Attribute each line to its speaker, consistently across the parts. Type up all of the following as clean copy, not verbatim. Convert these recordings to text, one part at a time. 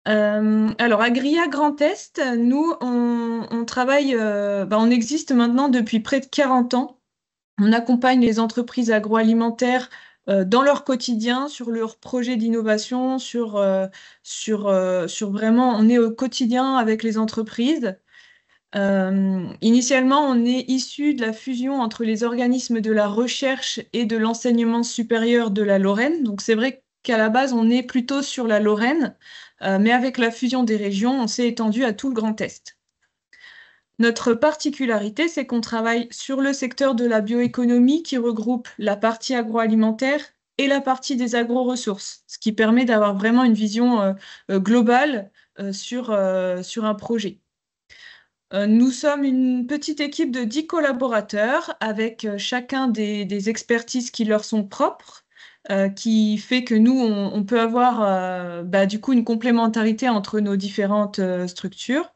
Speaker 1: Alors, à Gria Grand Est, nous, on travaille, on existe maintenant depuis près de 40 ans. On accompagne les entreprises agroalimentaires dans leur quotidien, sur leurs projets d'innovation, sur vraiment, on est au quotidien avec les entreprises. Initialement, on est issu de la fusion entre les organismes de la recherche et de l'enseignement supérieur de la Lorraine. Donc, c'est vrai qu'à la base, on est plutôt sur la Lorraine, mais avec la fusion des régions, on s'est étendu à tout le Grand Est. Notre particularité, c'est qu'on travaille sur le secteur de la bioéconomie qui regroupe la partie agroalimentaire et la partie des agroressources, ce qui permet d'avoir vraiment une vision globale sur un projet. Nous sommes une petite équipe de 10 collaborateurs avec chacun des expertises qui leur sont propres, qui fait que nous, on peut avoir du coup une complémentarité entre nos différentes structures.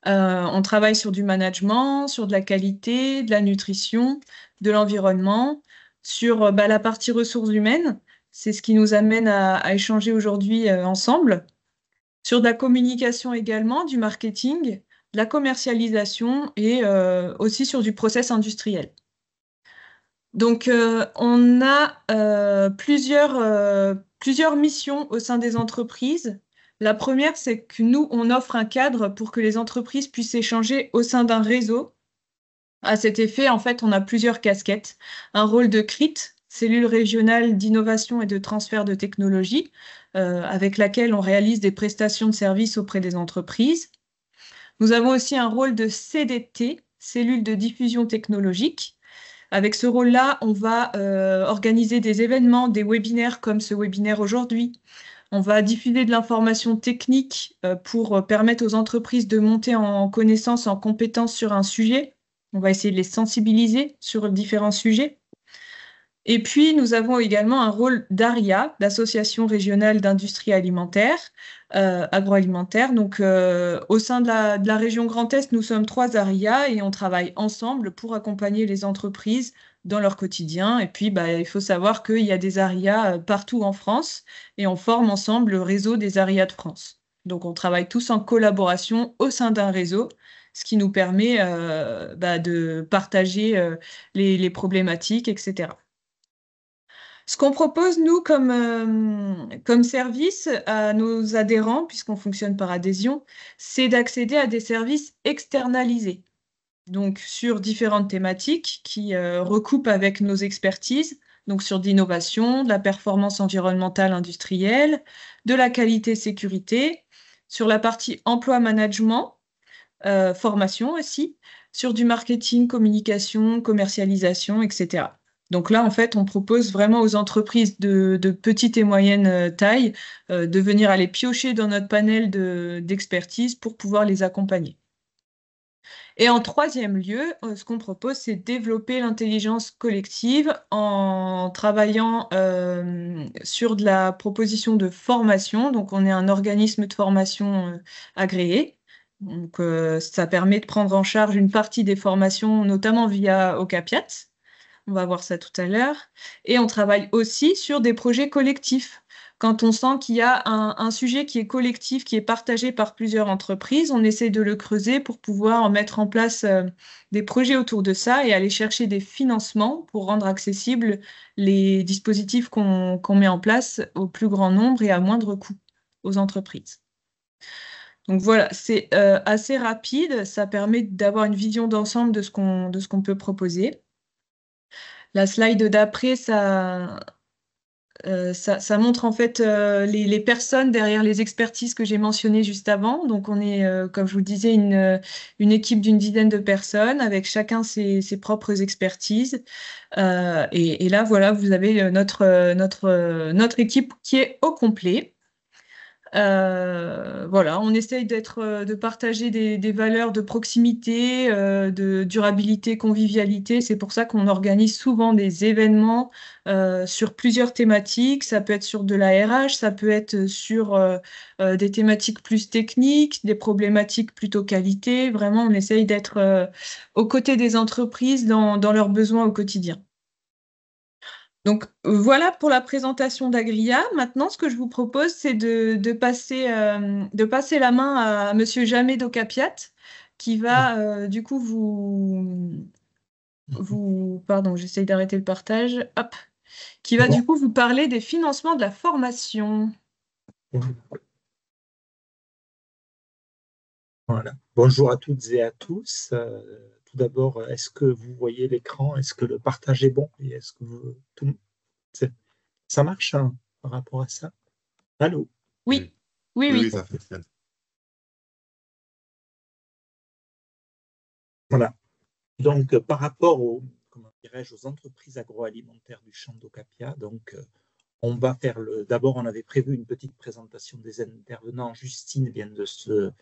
Speaker 1: On travaille sur du management, sur de la qualité, de la nutrition, de l'environnement, sur la partie ressources humaines. C'est ce qui nous amène à échanger aujourd'hui ensemble. Sur de la communication également, du marketing, de la commercialisation et aussi sur du process industriel. Donc, on a plusieurs missions au sein des entreprises. La première, c'est que nous, on offre un cadre pour que les entreprises puissent échanger au sein d'un réseau. À cet effet, en fait, on a plusieurs casquettes. Un rôle de CRIT, cellule régionale d'innovation et de transfert de technologie, avec laquelle on réalise des prestations de services auprès des entreprises. Nous avons aussi un rôle de CDT, cellule de diffusion technologique. Avec ce rôle-là, on va organiser des événements, des webinaires comme ce webinaire aujourd'hui. On va diffuser de l'information technique pour permettre aux entreprises de monter en connaissance, en compétence sur un sujet. On va essayer de les sensibiliser sur différents sujets. Et puis, nous avons également un rôle d'ARIA, d'Association régionale d'industrie alimentaire, agroalimentaire. Donc, au sein de la région Grand Est, nous sommes 3 ARIA et on travaille ensemble pour accompagner les entreprises dans leur quotidien. Et puis, il faut savoir qu'il y a des ARIA partout en France et on forme ensemble le réseau des ARIA de France. Donc, on travaille tous en collaboration au sein d'un réseau, ce qui nous permet de partager les problématiques, etc. Ce qu'on propose, nous, comme service à nos adhérents, puisqu'on fonctionne par adhésion, c'est d'accéder à des services externalisés, donc sur différentes thématiques qui recoupent avec nos expertises, donc sur de l'innovation, de la performance environnementale industrielle, de la qualité-sécurité, sur la partie emploi-management, formation aussi, sur du marketing, communication, commercialisation, etc. Donc là, en fait, on propose vraiment aux entreprises de petite et moyenne taille de venir aller piocher dans notre panel d'expertise pour pouvoir les accompagner. Et en troisième lieu, ce qu'on propose, c'est développer l'intelligence collective en travaillant sur de la proposition de formation. Donc, on est un organisme de formation agréé. Donc, ça permet de prendre en charge une partie des formations, notamment via Ocapiat. On va voir ça tout à l'heure. Et on travaille aussi sur des projets collectifs. Quand on sent qu'il y a un sujet qui est collectif, qui est partagé par plusieurs entreprises, on essaie de le creuser pour pouvoir mettre en place des projets autour de ça et aller chercher des financements pour rendre accessibles les dispositifs qu'on met en place au plus grand nombre et à moindre coût aux entreprises. Donc voilà, c'est assez rapide, ça permet d'avoir une vision d'ensemble de ce qu'on peut proposer. La slide d'après, ça montre en fait les personnes derrière les expertises que j'ai mentionnées juste avant. Donc on est, comme je vous le disais, une équipe d'une dizaine de personnes avec chacun ses propres expertises. Et là, voilà, vous avez notre équipe qui est au complet. Voilà, on essaye de partager des valeurs de proximité, de durabilité, convivialité. C'est pour ça qu'on organise souvent des événements sur plusieurs thématiques. Ça peut être sur de la RH, ça peut être sur des thématiques plus techniques, des problématiques plutôt qualité. Vraiment, on essaye d'être aux côtés des entreprises dans leurs besoins au quotidien. Donc voilà pour la présentation d'Agria. Maintenant, ce que je vous propose, c'est de passer la main à Monsieur Jamé d'Ocapiat, qui va du coup pardon, j'essaye d'arrêter le partage. Hop, qui va
Speaker 2: Bon,
Speaker 1: du coup vous parler des financements de la formation.
Speaker 2: voilà. Bonjour à toutes et à tous. Tout d'abord, est-ce que vous voyez l'écran? Est-ce que le partage est bon? Et est-ce que c'est- ça marche hein, par rapport à ça? Allô?
Speaker 1: Oui,
Speaker 3: Oui,
Speaker 1: oui,
Speaker 3: oui,
Speaker 1: oui.
Speaker 3: oui, ça fonctionne.
Speaker 2: Voilà. Donc, par rapport comment dirais-je, aux entreprises agroalimentaires du champ d'Ocapia, donc on va faire d'abord, on avait prévu une petite présentation des intervenants. Justine vient de se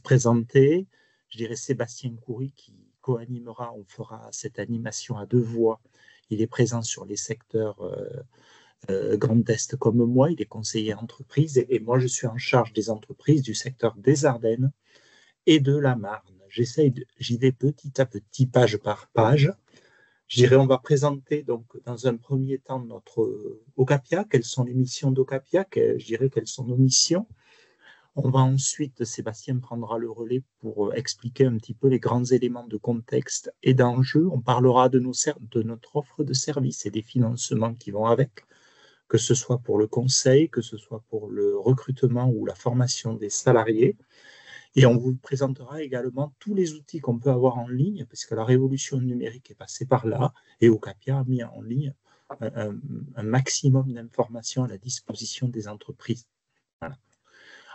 Speaker 2: présenter. Je dirais Sébastien Coury qui co-animera, on fera cette animation à deux voix. Il est présent sur les secteurs Grand Est comme moi, il est conseiller entreprise et moi je suis en charge des entreprises du secteur des Ardennes et de la Marne. J'y vais petit à petit, page par page. Je dirais, on va présenter donc dans un premier temps notre Ocapia, quelles sont les missions d'Ocapia, je dirais quelles sont nos missions. On va ensuite, Sébastien prendra le relais pour expliquer un petit peu les grands éléments de contexte et d'enjeux. On parlera de notre offre de services et des financements qui vont avec, que ce soit pour le conseil, que ce soit pour le recrutement ou la formation des salariés. Et on vous présentera également tous les outils qu'on peut avoir en ligne, parce que la révolution numérique est passée par là, et Ocapia a mis en ligne un maximum d'informations à la disposition des entreprises. Voilà.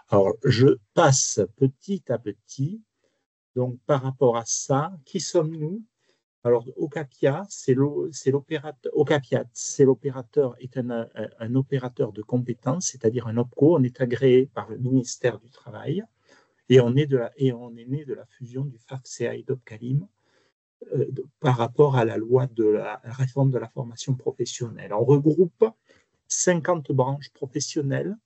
Speaker 2: Alors, je passe petit à petit. Donc, par rapport à ça, qui sommes-nous? Alors, Ocapia, c'est l'opérateur, est un opérateur de compétences, c'est-à-dire un OPCO. On est agréé par le ministère du Travail. Et on est né de la fusion du FAFSA et d'Opcalim par rapport à la loi de la réforme de la formation professionnelle. On regroupe 50 branches professionnelles,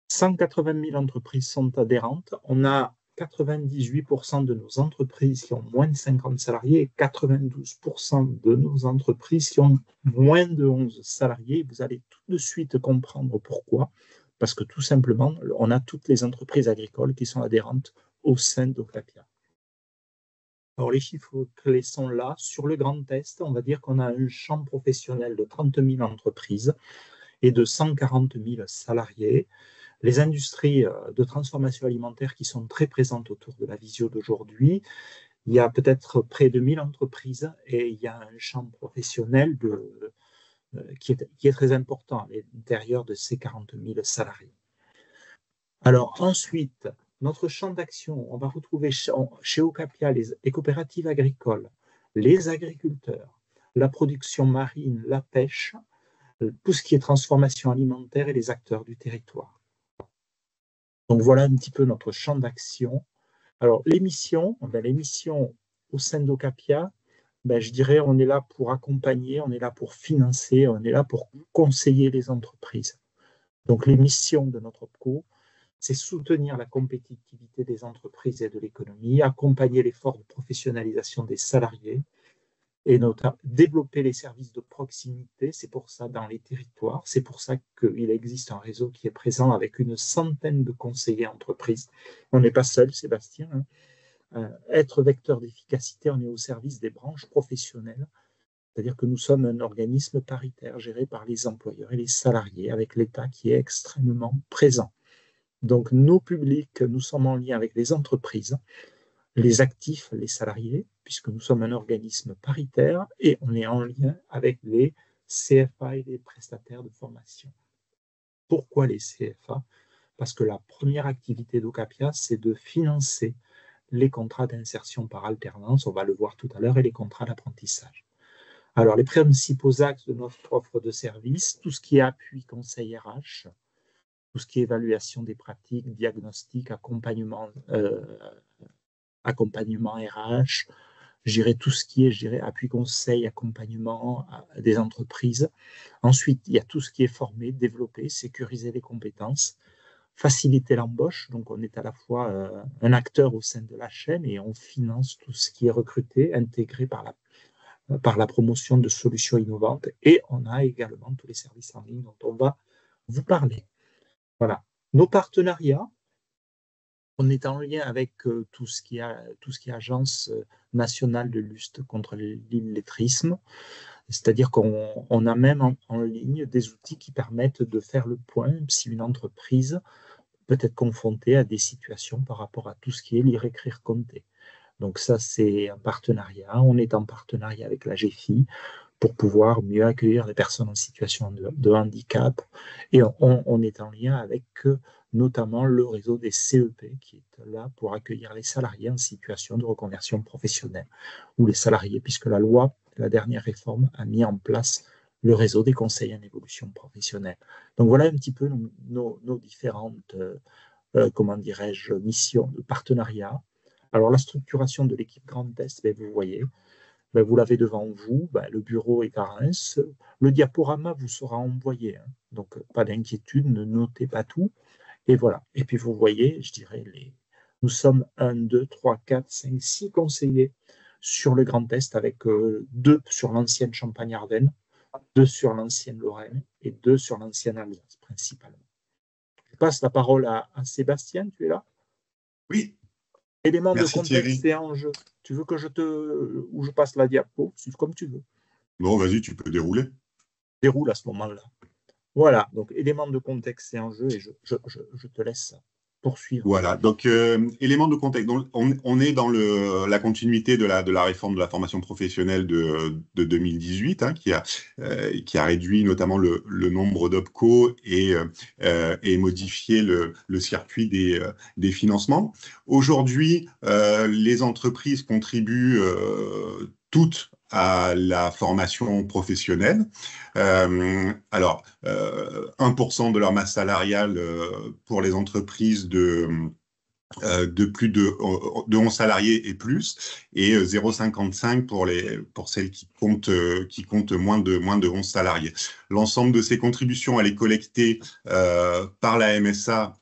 Speaker 2: 180 000 entreprises sont adhérentes. On a 98% de nos entreprises qui ont moins de 50 salariés et 92% de nos entreprises qui ont moins de 11 salariés. Vous allez tout de suite comprendre pourquoi. Parce que tout simplement, on a toutes les entreprises agricoles qui sont adhérentes au sein d'Ocapia. Alors, les chiffres clés sont là. Sur le Grand Est, on va dire qu'on a un champ professionnel de 30 000 entreprises et de 140 000 salariés. Les industries de transformation alimentaire qui sont très présentes autour de la visio d'aujourd'hui. Il y a peut-être près de 1000 entreprises et il y a un champ professionnel qui est très important à l'intérieur de ces 40 000 salariés. Alors ensuite, notre champ d'action, on va retrouver chez Ocapia les coopératives agricoles, les agriculteurs, la production marine, la pêche, tout ce qui est transformation alimentaire et les acteurs du territoire. Donc voilà un petit peu notre champ d'action. Alors les missions au sein d'Ocapia, je dirais on est là pour accompagner, on est là pour financer, on est là pour conseiller les entreprises. Donc les missions de notre OPCO, c'est soutenir la compétitivité des entreprises et de l'économie, accompagner l'effort de professionnalisation des salariés et notamment développer les services de proximité. C'est pour ça dans les territoires, c'est pour ça qu'il existe un réseau qui est présent avec une centaine de conseillers entreprises. On n'est pas seul, Sébastien. Être vecteur d'efficacité, on est au service des branches professionnelles. C'est-à-dire que nous sommes un organisme paritaire géré par les employeurs et les salariés, avec l'État qui est extrêmement présent. Donc, nos publics, nous sommes en lien avec les entreprises, les actifs, les salariés, puisque nous sommes un organisme paritaire, et on est en lien avec les CFA et les prestataires de formation. Pourquoi les CFA? Parce que la première activité d'Ocapia, c'est de financer les contrats d'insertion par alternance, on va le voir tout à l'heure, et les contrats d'apprentissage. Alors, les principaux axes de notre offre de service, tout ce qui est appui conseil RH, tout ce qui est évaluation des pratiques, diagnostic, accompagnement RH, gérer tout ce qui est appui conseil, accompagnement des entreprises. Ensuite, il y a tout ce qui est formé, développer, sécuriser les compétences, faciliter l'embauche. Donc, on est à la fois un acteur au sein de la chaîne et on finance tout ce qui est recruté, intégré par par la promotion de solutions innovantes. Et on a également tous les services en ligne dont on va vous parler. Voilà. Nos partenariats, on est en lien avec tout ce qui est agence nationale de lutte contre l'illettrisme. C'est-à-dire qu'on a même en ligne des outils qui permettent de faire le point si une entreprise peut être confrontée à des situations par rapport à tout ce qui est lire, écrire, compter. Donc ça, c'est un partenariat. On est en partenariat avec la GFI pour pouvoir mieux accueillir les personnes en situation de handicap. Et on est en lien avec notamment le réseau des CEP qui est là pour accueillir les salariés en situation de reconversion professionnelle ou les salariés, puisque la loi, la dernière réforme, a mis en place le réseau des conseils en évolution professionnelle. Donc voilà un petit peu nos différentes, comment dirais-je, missions de partenariat. Alors la structuration de l'équipe Grand Est, ben, vous voyez, ben, vous l'avez devant vous, ben, le bureau est à Reims, le diaporama vous sera envoyé, hein. Donc pas d'inquiétude, ne notez pas tout. Et voilà. Et puis vous voyez, je dirais, nous sommes 1, 2, 3, 4, 5, 6 conseillers sur le Grand Est, avec 2 sur l'ancienne Champagne-Ardenne, 2 sur l'ancienne Lorraine et 2 sur l'ancienne Alsace, principalement. Je passe la parole à Sébastien, tu es là?
Speaker 3: Oui.
Speaker 2: Éléments
Speaker 3: Merci,
Speaker 2: de contexte
Speaker 3: Thierry.
Speaker 2: et enjeux. Tu veux que ou je passe la diapo? C'est comme tu veux.
Speaker 3: Bon, vas-y, tu peux dérouler.
Speaker 2: Déroule à ce moment-là. Voilà, donc éléments de contexte et enjeux, et je te laisse poursuivre.
Speaker 3: Voilà, donc élément de contexte. Donc, on est dans la continuité de la réforme de la formation professionnelle de 2018, hein, qui a réduit notamment le nombre d'OPCO et modifié le circuit des financements. Aujourd'hui, les entreprises contribuent toutes à la formation professionnelle. Alors, 1% de leur masse salariale pour les entreprises de plus de 11 salariés et plus, et 0,55 pour celles qui comptent moins de 11 salariés. L'ensemble de ces contributions, elle est collectée par la MSA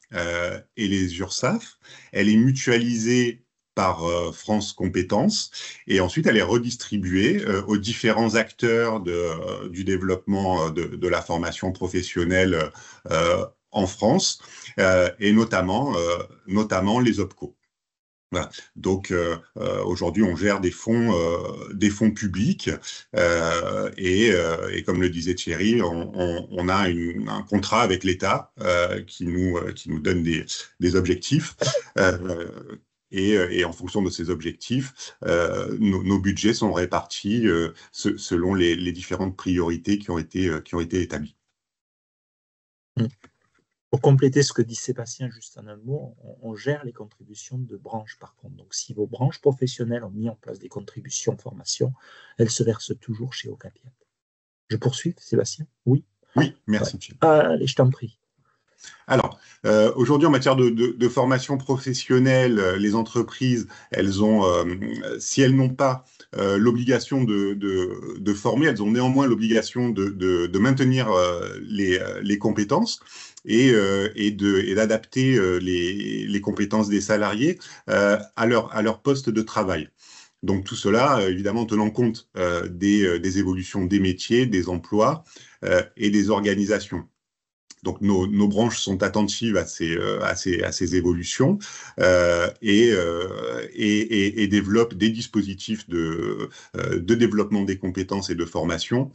Speaker 3: et les URSSAF. Elle est mutualisée par France Compétences, et ensuite elle est redistribuée aux différents acteurs du développement de la formation professionnelle en France, et notamment les OPCO. Voilà. Donc aujourd'hui, on gère des fonds publics, et comme le disait Thierry, on a un contrat avec l'État qui nous donne des objectifs. Et en fonction de ces objectifs, nos budgets sont répartis selon les différentes priorités qui ont été établies.
Speaker 2: Pour compléter ce que dit Sébastien, juste en un mot, on gère les contributions de branches par contre. Donc si vos branches professionnelles ont mis en place des contributions formation, elles se versent toujours chez Ocapiat. Je poursuis, Sébastien? Oui.
Speaker 3: Oui, merci.
Speaker 2: Ouais. Allez, je t'en prie.
Speaker 3: Alors, aujourd'hui, en matière de formation professionnelle, les entreprises, elles ont, si elles n'ont pas l'obligation de former, elles ont néanmoins l'obligation de maintenir les compétences et d'adapter les compétences des salariés à leur poste de travail. Donc tout cela, évidemment, tenant compte des évolutions des métiers, des emplois et des organisations. Donc nos branches sont attentives à ces évolutions et développent des dispositifs de développement des compétences et de formation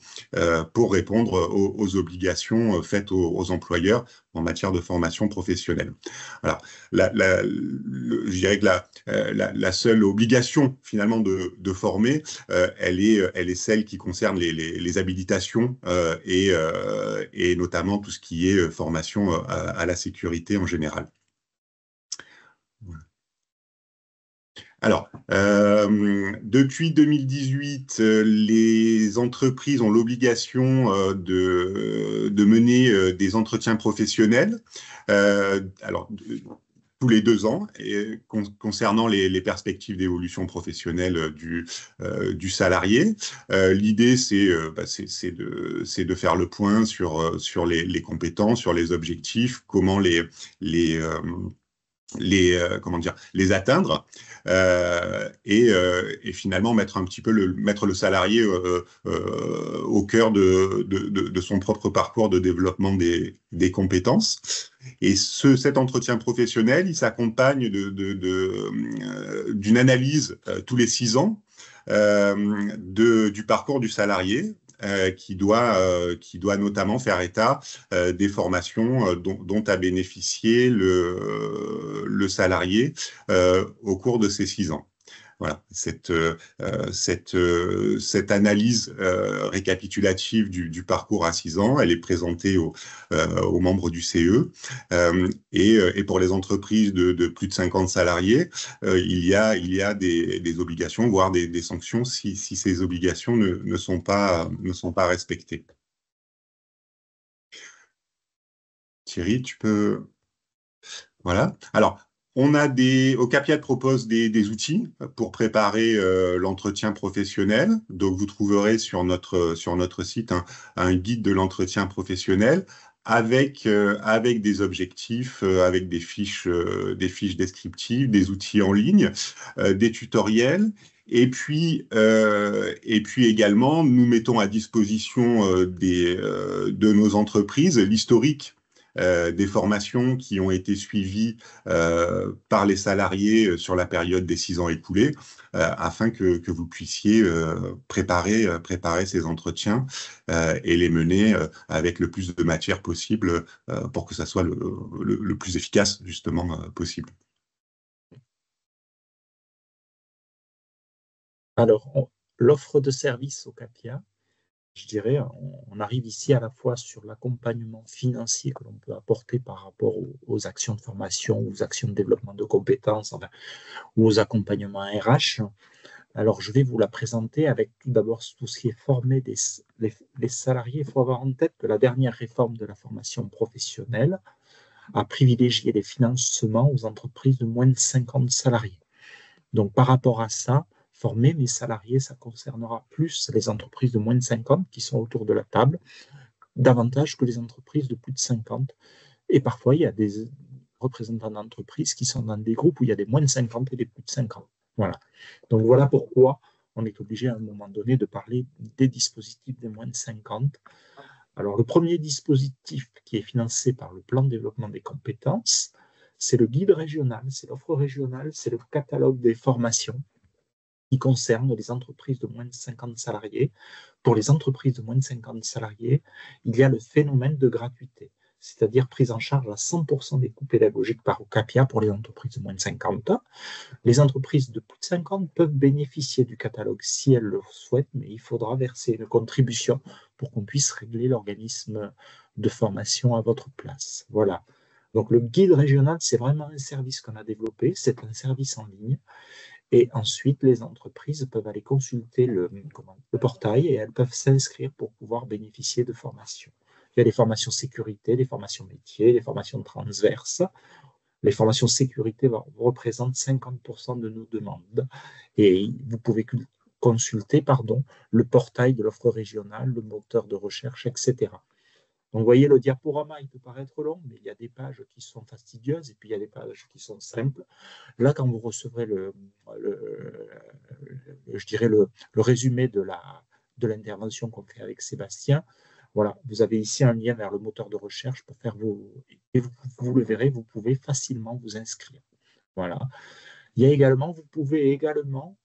Speaker 3: pour répondre aux obligations faites aux employeurs en matière de formation professionnelle. Alors, je dirais que la seule obligation finalement de former, elle est celle qui concerne les habilitations et notamment tout ce qui est formation à la sécurité en général. Voilà. Alors, depuis 2018, les entreprises ont l'obligation de mener des entretiens professionnels. Alors, tous les 2 ans, et concernant les perspectives d'évolution professionnelle du salarié. L'idée, c'est de faire le point sur les compétences, sur les objectifs, comment comment dire, les atteindre et finalement mettre le salarié au cœur de son propre parcours de développement des compétences. Et cet entretien professionnel, il s'accompagne d'une analyse tous les 6 ans du parcours du salarié. Qui doit notamment faire état des formations dont a bénéficié le salarié au cours de ces 6 ans. Voilà, cette analyse récapitulative du parcours à 6 ans, elle est présentée aux membres du CE. Et pour les entreprises de plus de 50 salariés, il y a des obligations, voire des sanctions si ces obligations ne sont pas respectées. Thierry, tu peux... Voilà. Alors, Ocapiat propose des outils pour préparer l'entretien professionnel. Donc, vous trouverez sur notre site un guide de l'entretien professionnel avec des objectifs, avec des fiches descriptives, des outils en ligne, des tutoriels. Et puis également, nous mettons à disposition de nos entreprises l'historique des formations qui ont été suivies par les salariés sur la période des 6 ans écoulés, afin que vous puissiez préparer ces entretiens et les mener avec le plus de matière possible pour que ça soit le plus efficace, justement, possible.
Speaker 2: Alors, l'offre de service Ocapia, je dirais, on arrive ici à la fois sur l'accompagnement financier que l'on peut apporter par rapport aux actions de formation, aux actions de développement de compétences, enfin, ou aux accompagnements RH. Alors, je vais vous la présenter avec tout d'abord tout ce qui est formé les salariés. Il faut avoir en tête que la dernière réforme de la formation professionnelle a privilégié les financements aux entreprises de moins de 50 salariés. Donc, par rapport à ça, former mes salariés, ça concernera plus les entreprises de moins de 50 qui sont autour de la table, davantage que les entreprises de plus de 50. Et parfois, il y a des représentants d'entreprises qui sont dans des groupes où il y a des moins de 50 et des plus de 50. Voilà. Donc, voilà pourquoi on est obligé à un moment donné de parler des dispositifs des moins de 50. Alors, le premier dispositif qui est financé par le plan de développement des compétences, c'est le guide régional, c'est l'offre régionale, c'est le catalogue des formations qui concerne les entreprises de moins de 50 salariés. Pour les entreprises de moins de 50 salariés, il y a le phénomène de gratuité, c'est-à-dire prise en charge à 100% des coûts pédagogiques par Ocapia pour les entreprises de moins de 50. Les entreprises de plus de 50 peuvent bénéficier du catalogue si elles le souhaitent, mais il faudra verser une contribution pour qu'on puisse régler l'organisme de formation à votre place. Voilà. Donc le guide régional, c'est vraiment un service qu'on a développé, c'est un service en ligne. Et ensuite, les entreprises peuvent aller consulter le portail et elles peuvent s'inscrire pour pouvoir bénéficier de formations. Il y a des formations sécurité, des formations métiers, des formations transverses. Les formations sécurité représentent 50% de nos demandes. Et vous pouvez consulter le portail de l'offre régionale, le moteur de recherche, etc. Donc, vous voyez, le diaporama, il peut paraître long, mais il y a des pages qui sont fastidieuses et puis il y a des pages qui sont simples. Là, quand vous recevrez le résumé de l'intervention qu'on fait avec Sébastien, voilà, vous avez ici un lien vers le moteur de recherche pour faire et vous le verrez, vous pouvez facilement vous inscrire. Voilà. Vous pouvez également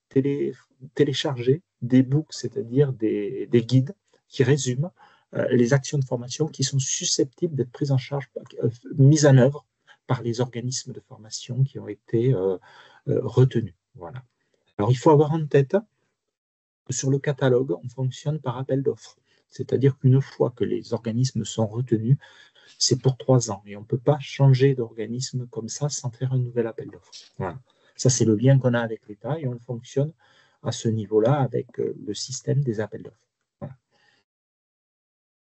Speaker 2: télécharger des books, c'est-à-dire des guides qui résument les actions de formation qui sont susceptibles d'être prises en charge, mises en œuvre par les organismes de formation qui ont été retenus. Voilà. Alors, il faut avoir en tête que sur le catalogue, on fonctionne par appel d'offres. C'est-à-dire qu'une fois que les organismes sont retenus, c'est pour 3 ans. Et on ne peut pas changer d'organisme comme ça sans faire un nouvel appel d'offres. Voilà. Ça, c'est le lien qu'on a avec l'État et on fonctionne à ce niveau-là avec le système des appels d'offres. Voilà.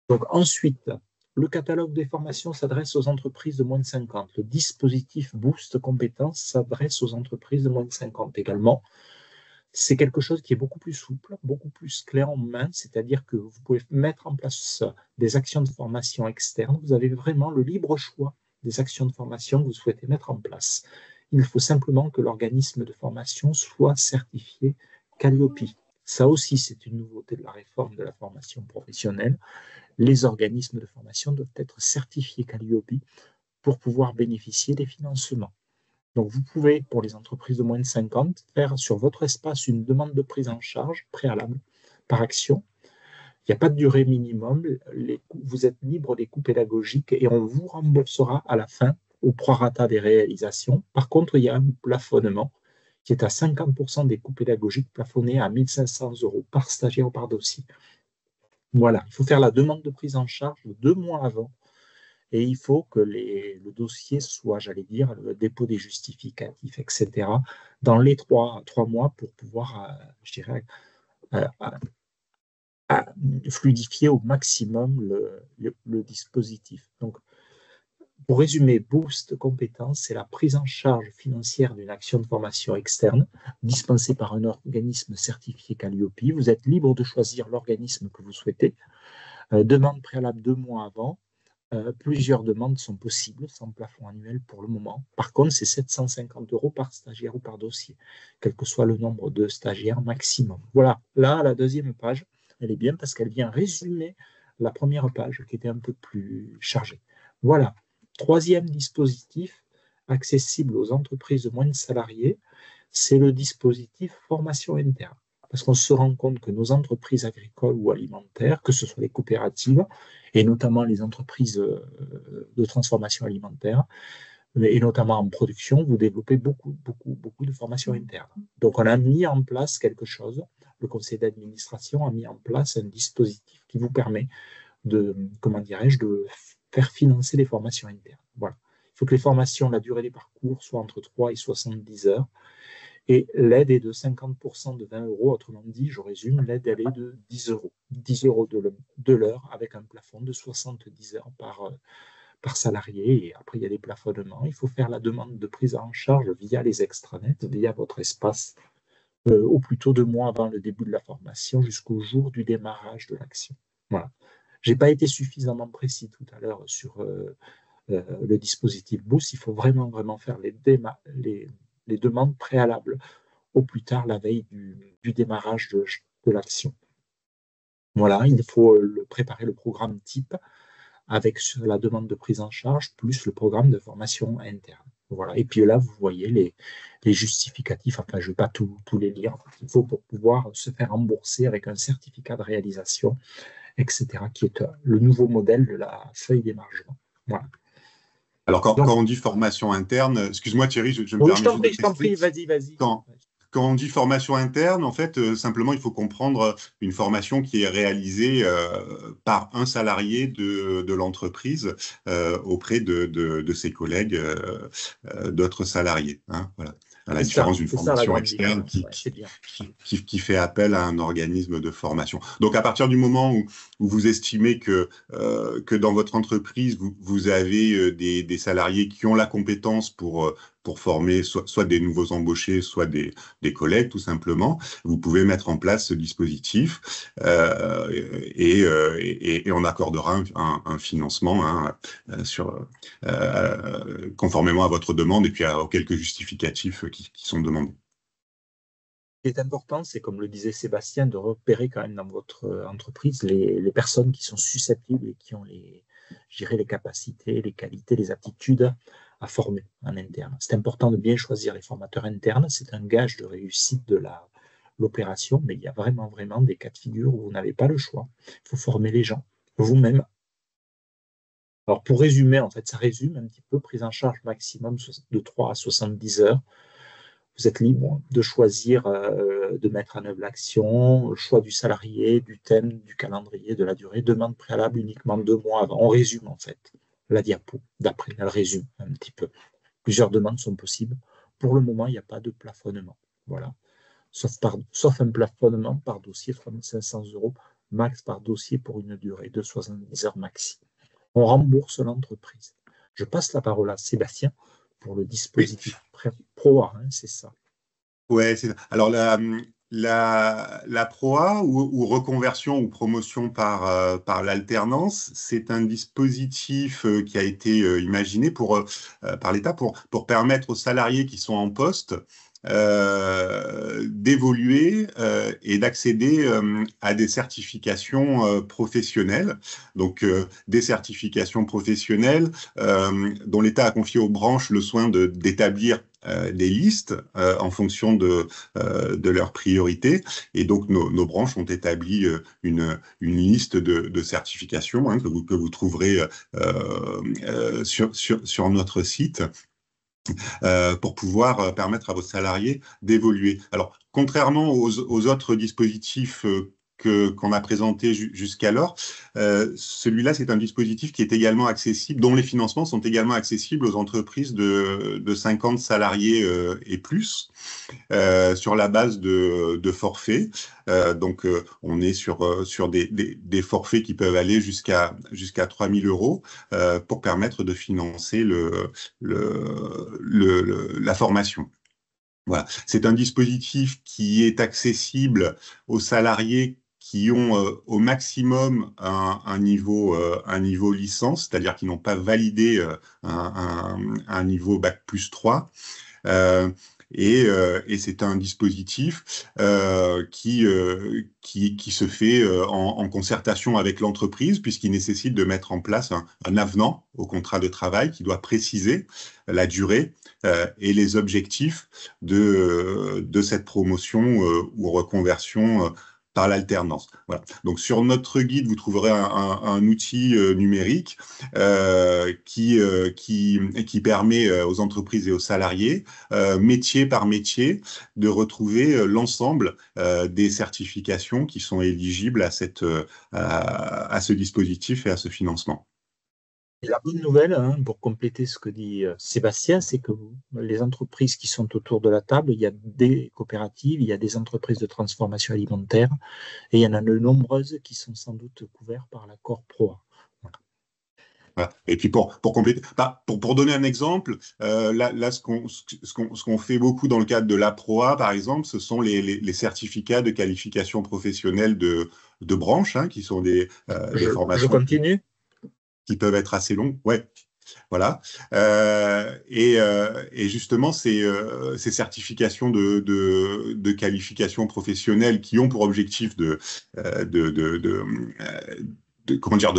Speaker 2: Donc ensuite, le catalogue des formations s'adresse aux entreprises de moins de 50. Le dispositif Boost Compétences s'adresse aux entreprises de moins de 50 également. C'est quelque chose qui est beaucoup plus souple, beaucoup plus clair en main, c'est-à-dire que vous pouvez mettre en place des actions de formation externes. Vous avez vraiment le libre choix des actions de formation que vous souhaitez mettre en place. Il faut simplement que l'organisme de formation soit certifié Calliope. Ça aussi, c'est une nouveauté de la réforme de la formation professionnelle. Les organismes de formation doivent être certifiés Calliope pour pouvoir bénéficier des financements. Donc, vous pouvez, pour les entreprises de moins de 50, faire sur votre espace une demande de prise en charge préalable par action. Il n'y a pas de durée minimum. Vous êtes libre des coûts pédagogiques et on vous remboursera à la fin au prorata des réalisations. Par contre, il y a un plafonnement qui est à 50% des coûts pédagogiques plafonnés à 1 500 € par stagiaire ou par dossier. Voilà, il faut faire la demande de prise en charge 2 mois avant et il faut que le dossier soit, j'allais dire, le dépôt des justificatifs, etc., dans les 3 mois pour pouvoir, je dirais, fluidifier au maximum le dispositif. Donc, pour résumer, Boost Compétences, c'est la prise en charge financière d'une action de formation externe dispensée par un organisme certifié Calliope. Vous êtes libre de choisir l'organisme que vous souhaitez. Demande préalable 2 mois avant. Plusieurs demandes sont possibles, sans plafond annuel pour le moment. Par contre, c'est 750 € par stagiaire ou par dossier, quel que soit le nombre de stagiaires maximum. Voilà, là, la deuxième page, elle est bien parce qu'elle vient résumer la première page qui était un peu plus chargée. Voilà. Troisième dispositif accessible aux entreprises de moins de salariés, c'est le dispositif formation interne. Parce qu'on se rend compte que nos entreprises agricoles ou alimentaires, que ce soit les coopératives, et notamment les entreprises de transformation alimentaire, et notamment en production, vous développez beaucoup de formation interne. Donc, on a mis en place quelque chose. Le conseil d'administration a mis en place un dispositif qui vous permet de faire financer les formations internes. Voilà. Il faut que les formations, la durée des parcours soit entre 3 et 70 heures. Et l'aide est de 50% de 20 €. Autrement dit, je résume, l'aide, elle est de 10 €. 10 € de l'heure avec un plafond de 70 heures par salarié. Et après, il y a des plafonnements. Il faut faire la demande de prise en charge via les extranets, via votre espace, au plus tôt 2 mois avant le début de la formation jusqu'au jour du démarrage de l'action. Voilà. Je n'ai pas été suffisamment précis tout à l'heure sur le dispositif Boost. Il faut vraiment faire les demandes préalables au plus tard la veille du démarrage de l'action. Voilà, il faut préparer le programme type avec la demande de prise en charge plus le programme de formation interne. Voilà. Et puis là, vous voyez les justificatifs. Enfin, je ne vais pas tous les lire. Il faut pour pouvoir se faire rembourser avec un certificat de réalisation, etc., qui est le nouveau modèle de la feuille d'émargement. Voilà.
Speaker 3: Alors, quand on dit formation interne, excuse-moi Thierry, je me permets.
Speaker 2: Je t'en prie, vas-y.
Speaker 3: Quand on dit formation interne, en fait, simplement, il faut comprendre une formation qui est réalisée par un salarié de l'entreprise auprès de ses collègues d'autres salariés. Hein, voilà. À la différence d'une formation externe qui fait appel à un organisme de formation. Donc, à partir du moment où vous estimez que dans votre entreprise, vous avez des salariés qui ont la compétence pour former soit des nouveaux embauchés, soit des collègues, tout simplement, vous pouvez mettre en place ce dispositif et on accordera un financement conformément à votre demande et puis aux quelques justificatifs qui sont demandés.
Speaker 2: Ce qui est important, c'est, comme le disait Sébastien, de repérer quand même dans votre entreprise les personnes qui sont susceptibles et qui ont les capacités, les qualités, les aptitudes à former en interne. C'est important de bien choisir les formateurs internes. C'est un gage de réussite de l'opération, mais il y a vraiment des cas de figure où vous n'avez pas le choix. Il faut former les gens vous-même. Alors, pour résumer, en fait, ça résume un petit peu prise en charge maximum de 3 à 70 heures. Vous êtes libre de choisir de mettre en œuvre l'action, le choix du salarié, du thème, du calendrier, de la durée, demande préalable uniquement 2 mois avant. On résume en fait la diapo d'après, elle résume un petit peu. Plusieurs demandes sont possibles. Pour le moment, il n'y a pas de plafonnement. Voilà. Sauf un plafonnement par dossier, 3 500 € max par dossier pour une durée de 70 heures maxi. On rembourse l'entreprise. Je passe la parole à Sébastien pour le dispositif pro, hein, c'est ça.
Speaker 3: Ouais, alors La PROA ou reconversion ou promotion par l'alternance, c'est un dispositif qui a été imaginé par l'État pour permettre aux salariés qui sont en poste d'évoluer et d'accéder à des certifications professionnelles. Donc, des certifications professionnelles dont l'État a confié aux branches le soin d'établir des listes en fonction de leurs priorités. Et donc, nos branches ont établi une liste de certifications que vous trouverez sur notre site pour pouvoir permettre à vos salariés d'évoluer. Alors, contrairement aux autres dispositifs qu'on a présentés jusqu'alors, celui-là, c'est un dispositif qui est également accessible, dont les financements sont également accessibles aux entreprises de 50 salariés et plus, sur la base de forfaits. Donc, on est sur des forfaits qui peuvent aller jusqu'à 3 000 euros pour permettre de financer la formation. Voilà. C'est un dispositif qui est accessible aux salariés qui ont au maximum un niveau licence, c'est-à-dire qui n'ont pas validé un niveau Bac plus 3. Et c'est un dispositif qui se fait en concertation avec l'entreprise, puisqu'il nécessite de mettre en place un avenant au contrat de travail qui doit préciser la durée et les objectifs de cette promotion ou reconversion par l'alternance. Voilà. Donc, sur notre guide, vous trouverez un outil numérique qui permet aux entreprises et aux salariés, métier par métier, de retrouver l'ensemble des certifications qui sont éligibles à ce dispositif et à ce financement.
Speaker 2: Et la bonne nouvelle, pour compléter ce que dit Sébastien, c'est que les entreprises qui sont autour de la table, il y a des coopératives, il y a des entreprises de transformation alimentaire, et il y en a de nombreuses qui sont sans doute couvertes par l'accord PROA.
Speaker 3: Voilà. Et puis pour compléter, pour donner un exemple, là ce qu'on fait beaucoup dans le cadre de la PROA, par exemple, ce sont les certificats de qualification professionnelle de branche, qui sont des formations.
Speaker 2: Je continue.
Speaker 3: Qui peuvent être assez longues. Ouais. Voilà. Et justement, ces certifications de qualification professionnelle qui ont pour objectif de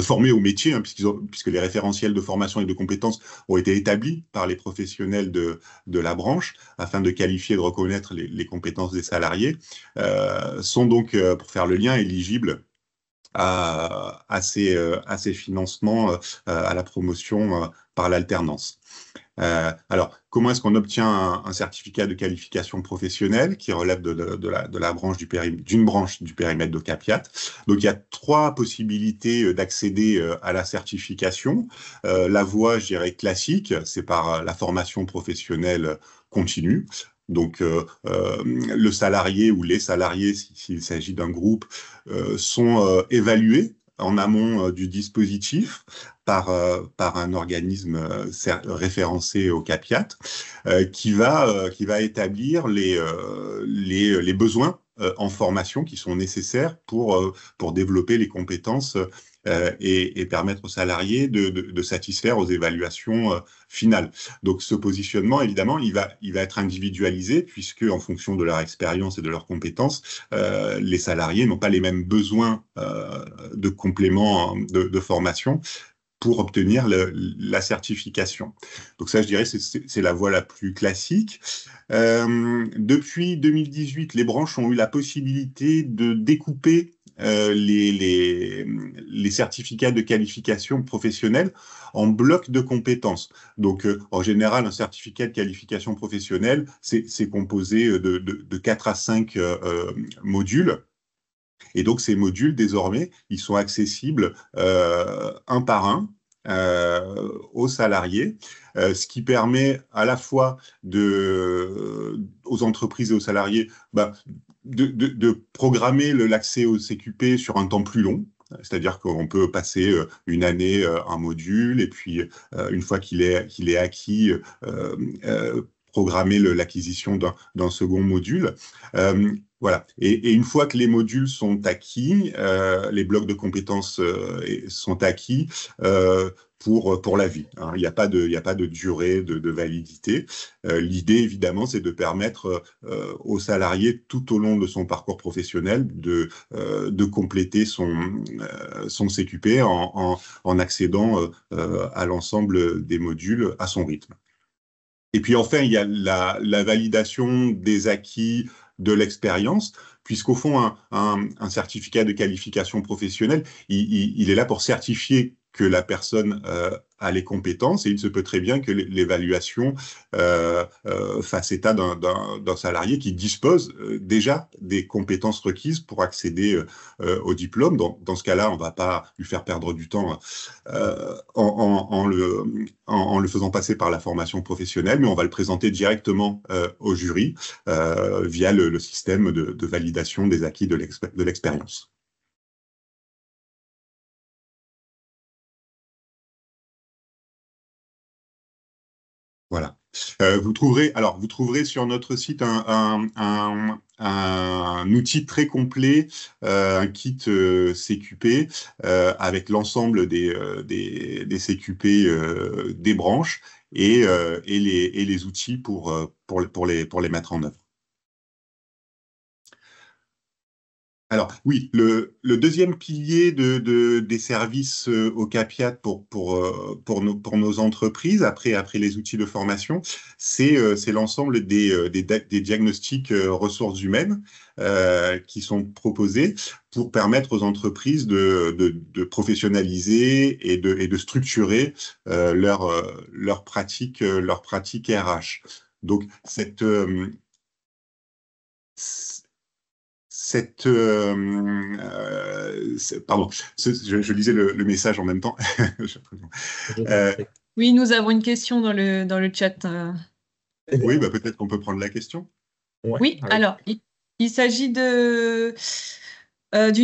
Speaker 3: former au métier, puisque les référentiels de formation et de compétences ont été établis par les professionnels de la branche afin de qualifier et de reconnaître les compétences des salariés, sont donc, pour faire le lien, éligibles à ces financements à la promotion par l'alternance. Alors, comment est-ce qu'on obtient un certificat de qualification professionnelle qui relève de la branche d'une branche du périmètre d'Ocapiat? Donc, il y a 3 possibilités d'accéder à la certification. La voie, je dirais, classique, c'est par la formation professionnelle continue. Donc, le salarié ou les salariés, s'il s'agit d'un groupe, sont évalués en amont du dispositif par un organisme référencé au CAPIAT qui va établir les besoins en formation qui sont nécessaires pour développer les compétences et permettre aux salariés de satisfaire aux évaluations finales. Donc, ce positionnement, évidemment, il va être individualisé puisque, en fonction de leur expérience et de leurs compétences, les salariés n'ont pas les mêmes besoins de complément de formation pour obtenir la certification. Donc ça, je dirais, c'est la voie la plus classique. Depuis 2018, les branches ont eu la possibilité de découper les certificats de qualification professionnelle en blocs de compétences. Donc, en général, un certificat de qualification professionnelle, c'est composé de 4 à 5 modules. Et donc, ces modules, désormais, ils sont accessibles un par un aux salariés, ce qui permet à la fois aux entreprises et aux salariés de programmer l'accès au CQP sur un temps plus long. C'est-à-dire qu'on peut passer une année un module et puis une fois qu'il est acquis, programmer l'acquisition d'un second module. Voilà. Et une fois que les modules sont acquis, les blocs de compétences sont acquis pour la vie. Hein. Il n'y a pas de durée de validité. L'idée, évidemment, c'est de permettre aux salariés, tout au long de son parcours professionnel, de compléter son CQP en accédant à l'ensemble des modules à son rythme. Et puis enfin, il y a la validation des acquis de l'expérience, puisqu'au fond, un certificat de qualification professionnelle, il est là pour certifier que la personne a les compétences, et il se peut très bien que l'évaluation fasse état d'un salarié qui dispose déjà des compétences requises pour accéder au diplôme. Dans ce cas-là, on ne va pas lui faire perdre du temps en le faisant passer par la formation professionnelle, mais on va le présenter directement au jury via le système de validation des acquis de l'expérience. Voilà. Vous trouverez sur notre site un outil très complet, un kit CQP avec l'ensemble des CQP des branches et les outils pour les mettre en œuvre. Alors oui, le deuxième pilier des services au CAPIAT pour nos entreprises, après les outils de formation, c'est l'ensemble des diagnostics ressources humaines qui sont proposés pour permettre aux entreprises de professionnaliser et de structurer leur pratique RH. Donc pardon, je lisais le message en même temps.
Speaker 1: Oui, nous avons une question dans le chat.
Speaker 3: Oui, bah, peut-être qu'on peut prendre la question.
Speaker 1: Ouais, oui, alors, il s'agit d'une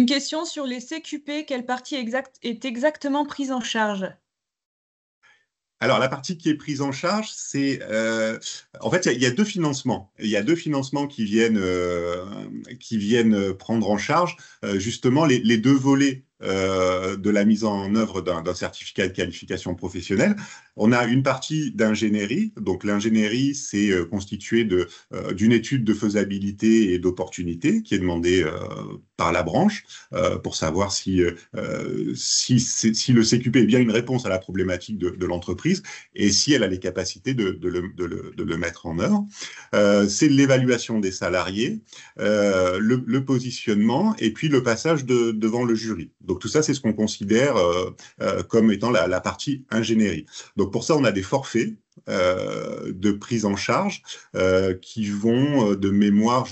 Speaker 1: question sur les CQP. Quelle partie est exactement prise en charge?
Speaker 3: Alors, la partie qui est prise en charge, c'est en fait, il y a deux financements. Il y a deux financements qui viennent prendre en charge justement les deux volets de la mise en œuvre d'un certificat de qualification professionnelle. On a une partie d'ingénierie. Donc, l'ingénierie, c'est constitué d'une étude de faisabilité et d'opportunité qui est demandée par la branche pour savoir si le CQP est bien une réponse à la problématique de l'entreprise et si elle a les capacités de le mettre en œuvre. C'est l'évaluation des salariés, le positionnement et puis le passage devant le jury. Donc tout ça, c'est ce qu'on considère comme étant la partie ingénierie. Donc pour ça, on a des forfaits de prise en charge qui vont de mémoire,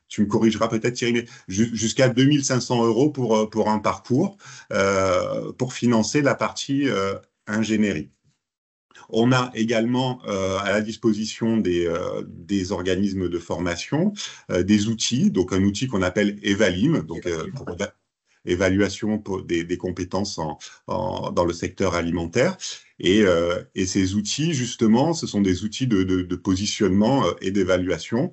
Speaker 3: tu me corrigeras peut-être Thierry, mais jusqu'à 2 500 € pour un parcours pour financer la partie ingénierie. On a également à la disposition des organismes de formation des outils, donc un outil qu'on appelle Evalim, donc pour évaluation des compétences dans le secteur alimentaire. Et ces outils, justement, ce sont des outils de positionnement et d'évaluation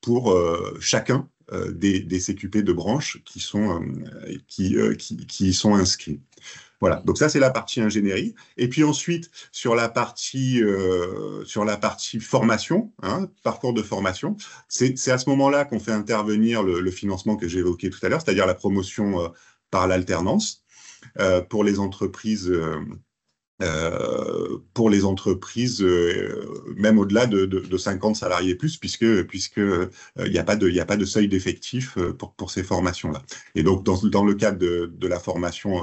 Speaker 3: pour chacun des CQP de branche qui sont inscrits. Voilà, donc ça c'est la partie ingénierie. Et puis ensuite, sur la partie formation, hein, parcours de formation, c'est à ce moment-là qu'on fait intervenir le financement que j'évoquais tout à l'heure, c'est-à-dire la promotion par l'alternance pour les entreprises. Même au-delà de 50 salariés plus, puisque il n'y a pas de seuil d'effectif pour ces formations-là. Et donc, dans le cadre de la formation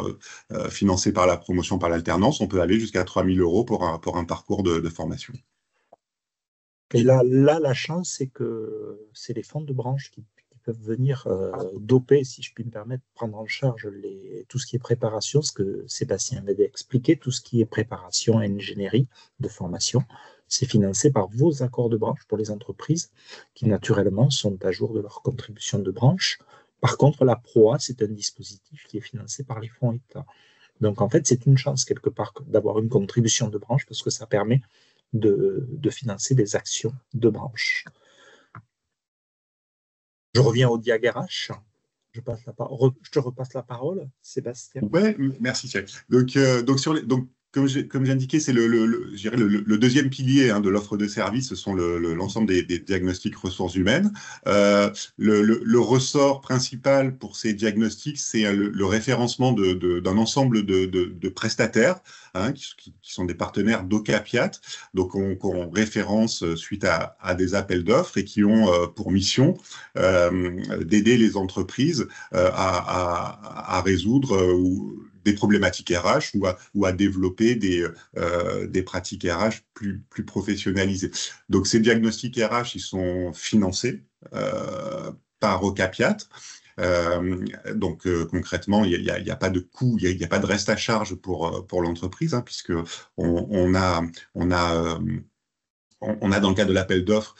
Speaker 3: financée par la promotion par l'alternance, on peut aller jusqu'à 3 000 € pour un parcours de formation.
Speaker 2: Et là, la chance, c'est que c'est les fonds de branche qui peuvent venir doper, si je puis me permettre, prendre en charge tout ce qui est préparation, ce que Sébastien avait expliqué, tout ce qui est préparation et ingénierie de formation. C'est financé par vos accords de branche pour les entreprises qui, naturellement, sont à jour de leur contribution de branche. Par contre, la PROA, c'est un dispositif qui est financé par les fonds État. Donc, en fait, c'est une chance, quelque part, d'avoir une contribution de branche parce que ça permet de financer des actions de branche. Je reviens au Diag RH. Je te repasse la parole, Sébastien.
Speaker 3: Ouais, merci Thierry. Donc, comme j'ai indiqué, c'est je dirais le deuxième pilier de l'offre de service, ce sont l'ensemble des diagnostics ressources humaines. Le ressort principal pour ces diagnostics, c'est le référencement d'un ensemble de prestataires qui sont des partenaires d'Ocapiat, donc qu'on référence suite à des appels d'offres et qui ont pour mission d'aider les entreprises à résoudre des problématiques RH ou à développer des pratiques RH plus professionnalisées. Donc, ces diagnostics RH, ils sont financés par Ocapiat. Concrètement, il n'y a pas de coût, il n'y a pas de reste à charge pour l'entreprise, puisque on a dans le cadre de l'appel d'offres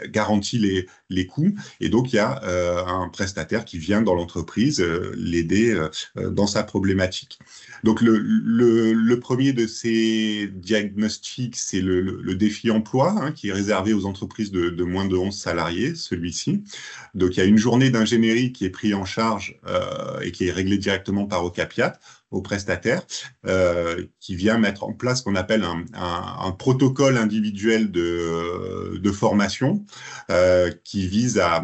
Speaker 3: garanti les coûts, et donc il y a un prestataire qui vient dans l'entreprise l'aider dans sa problématique. Donc le premier de ces diagnostics, c'est le défi emploi, qui est réservé aux entreprises de moins de 11 salariés, celui-ci. Donc il y a une journée d'ingénierie qui est prise en charge et qui est réglée directement par Ocapiat au prestataire, qui vient mettre en place ce qu'on appelle un protocole individuel de formation qui vise à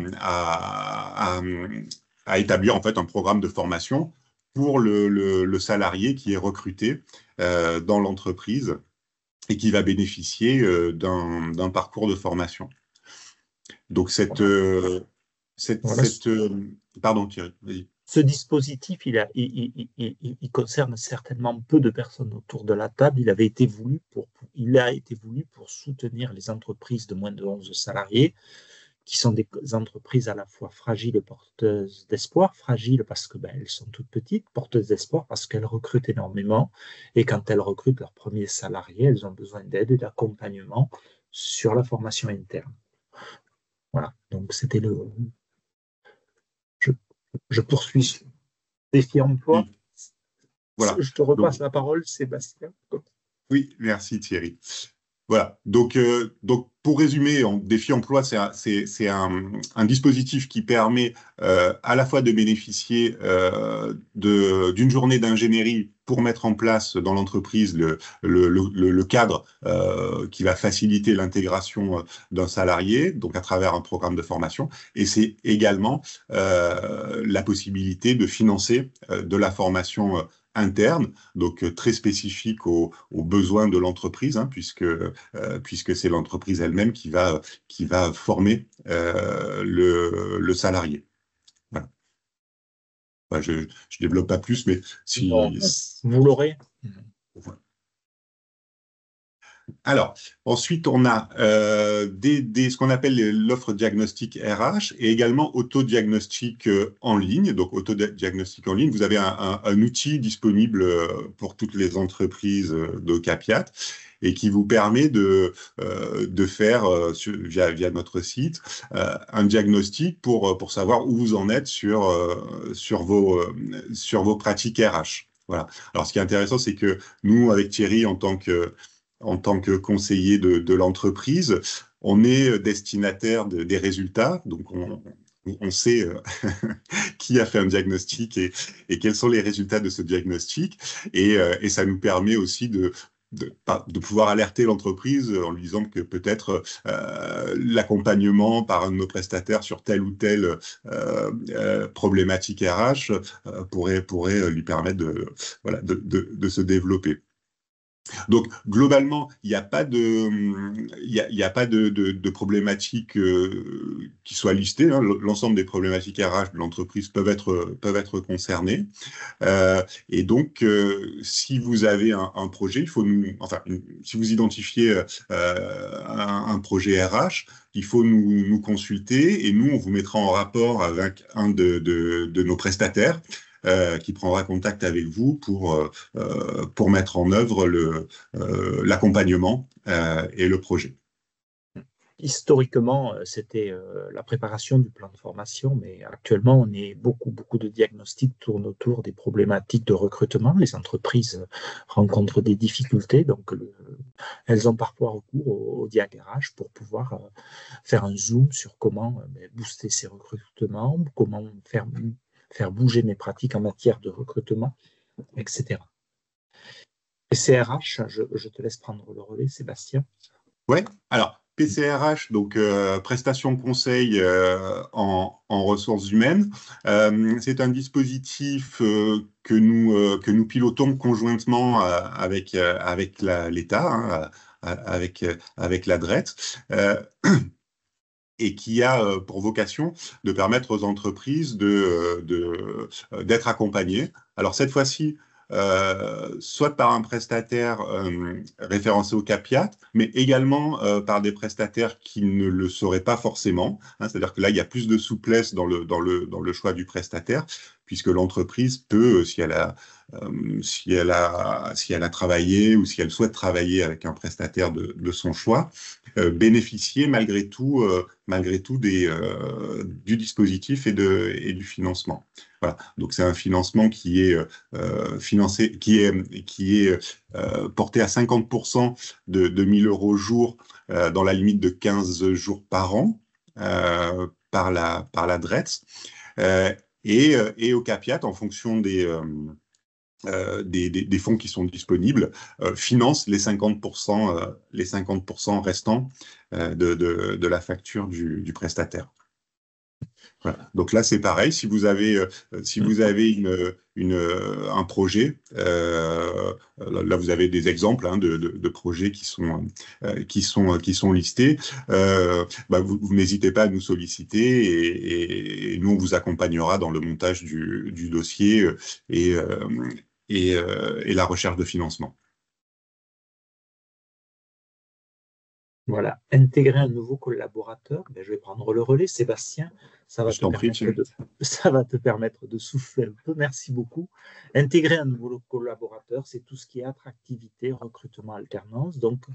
Speaker 3: établir en fait un programme de formation pour le salarié qui est recruté dans l'entreprise et qui va bénéficier d'un parcours de formation. Donc pardon Thierry, vas-y.
Speaker 2: Ce dispositif, il concerne certainement peu de personnes autour de la table. Il a été voulu pour soutenir les entreprises de moins de 11 salariés, qui sont des entreprises à la fois fragiles et porteuses d'espoir. Fragiles parce qu'elles sont toutes petites, porteuses d'espoir parce qu'elles recrutent énormément. Et quand elles recrutent leurs premiers salariés, elles ont besoin d'aide et d'accompagnement sur la formation interne. Voilà, donc c'était Je poursuis. Défi emploi.
Speaker 3: Voilà.
Speaker 2: Je te repasse la parole, Sébastien.
Speaker 3: Oui, merci Thierry. Voilà. Donc pour résumer, défi emploi, c'est un dispositif qui permet à la fois de bénéficier d'une journée d'ingénierie pour mettre en place dans l'entreprise le cadre qui va faciliter l'intégration d'un salarié, donc à travers un programme de formation. Et c'est également la possibilité de financer de la formation interne, donc très spécifique aux besoins de l'entreprise, puisque c'est l'entreprise elle-même qui va former le salarié. Voilà. Enfin, je développe pas plus, mais si
Speaker 2: vous l'aurez.
Speaker 3: Voilà. Alors, ensuite, on a ce qu'on appelle l'offre diagnostic RH et également autodiagnostic en ligne. Donc, autodiagnostic en ligne, vous avez un outil disponible pour toutes les entreprises d'Ocapiat et qui vous permet de faire, via notre site, un diagnostic pour savoir où vous en êtes sur vos pratiques RH. Voilà. Alors, ce qui est intéressant, c'est que nous, avec Thierry, en tant que conseiller de l'entreprise, on est destinataire des résultats. Donc, on sait qui a fait un diagnostic et quels sont les résultats de ce diagnostic. Et ça nous permet aussi de pouvoir alerter l'entreprise en lui disant que peut-être l'accompagnement par un de nos prestataires sur telle ou telle problématique RH pourrait lui permettre de se développer. Donc, globalement, il n'y a pas de problématiques qui soient listées. L'ensemble des problématiques RH de l'entreprise peuvent être concernées. Et donc, si vous avez un projet, si vous identifiez un projet RH, il faut nous consulter et nous, on vous mettra en rapport avec un de nos prestataires qui prendra contact avec vous pour mettre en œuvre l'accompagnement et le projet.
Speaker 2: historiquement, c'était la préparation du plan de formation, mais actuellement, beaucoup de diagnostics tournent autour des problématiques de recrutement. Les entreprises rencontrent des difficultés, donc elles ont parfois recours au diagarage pour pouvoir faire un zoom sur comment booster ces recrutements, comment faire bouger mes pratiques en matière de recrutement, etc. Et CRH, je te laisse prendre le relais, Sébastien.
Speaker 3: Ouais, alors PCRH, donc prestation conseil en ressources humaines, c'est un dispositif que nous pilotons conjointement avec l'État, hein, avec la DRET, et qui a pour vocation de permettre aux entreprises d'être accompagnées. Alors cette fois-ci, soit par un prestataire référencé au CAPIAT, mais également par des prestataires qui ne le seraient pas forcément. Hein, c'est-à-dire que là, il y a plus de souplesse dans le choix du prestataire, puisque l'entreprise peut, si elle a travaillé ou si elle souhaite travailler avec un prestataire de son choix, bénéficier malgré tout du dispositif et du financement. Voilà. Donc c'est un financement qui est financé, qui est porté à 50% de 1 000 € jour dans la limite de 15 jours par an par la DRETS et au CAPIAT en fonction des fonds qui sont disponibles, financent les 50% restants de la facture du prestataire. Voilà. Donc là, c'est pareil. Si vous avez un projet, là vous avez des exemples de projets qui sont listés. Vous n'hésitez pas à nous solliciter et nous on vous accompagnera dans le montage du dossier et la recherche de financement.
Speaker 2: Voilà, intégrer un nouveau collaborateur, je vais prendre le relais, Sébastien, ça va te permettre de souffler un peu, merci beaucoup. Intégrer un nouveau collaborateur, c'est tout ce qui est attractivité, recrutement, alternance. Donc,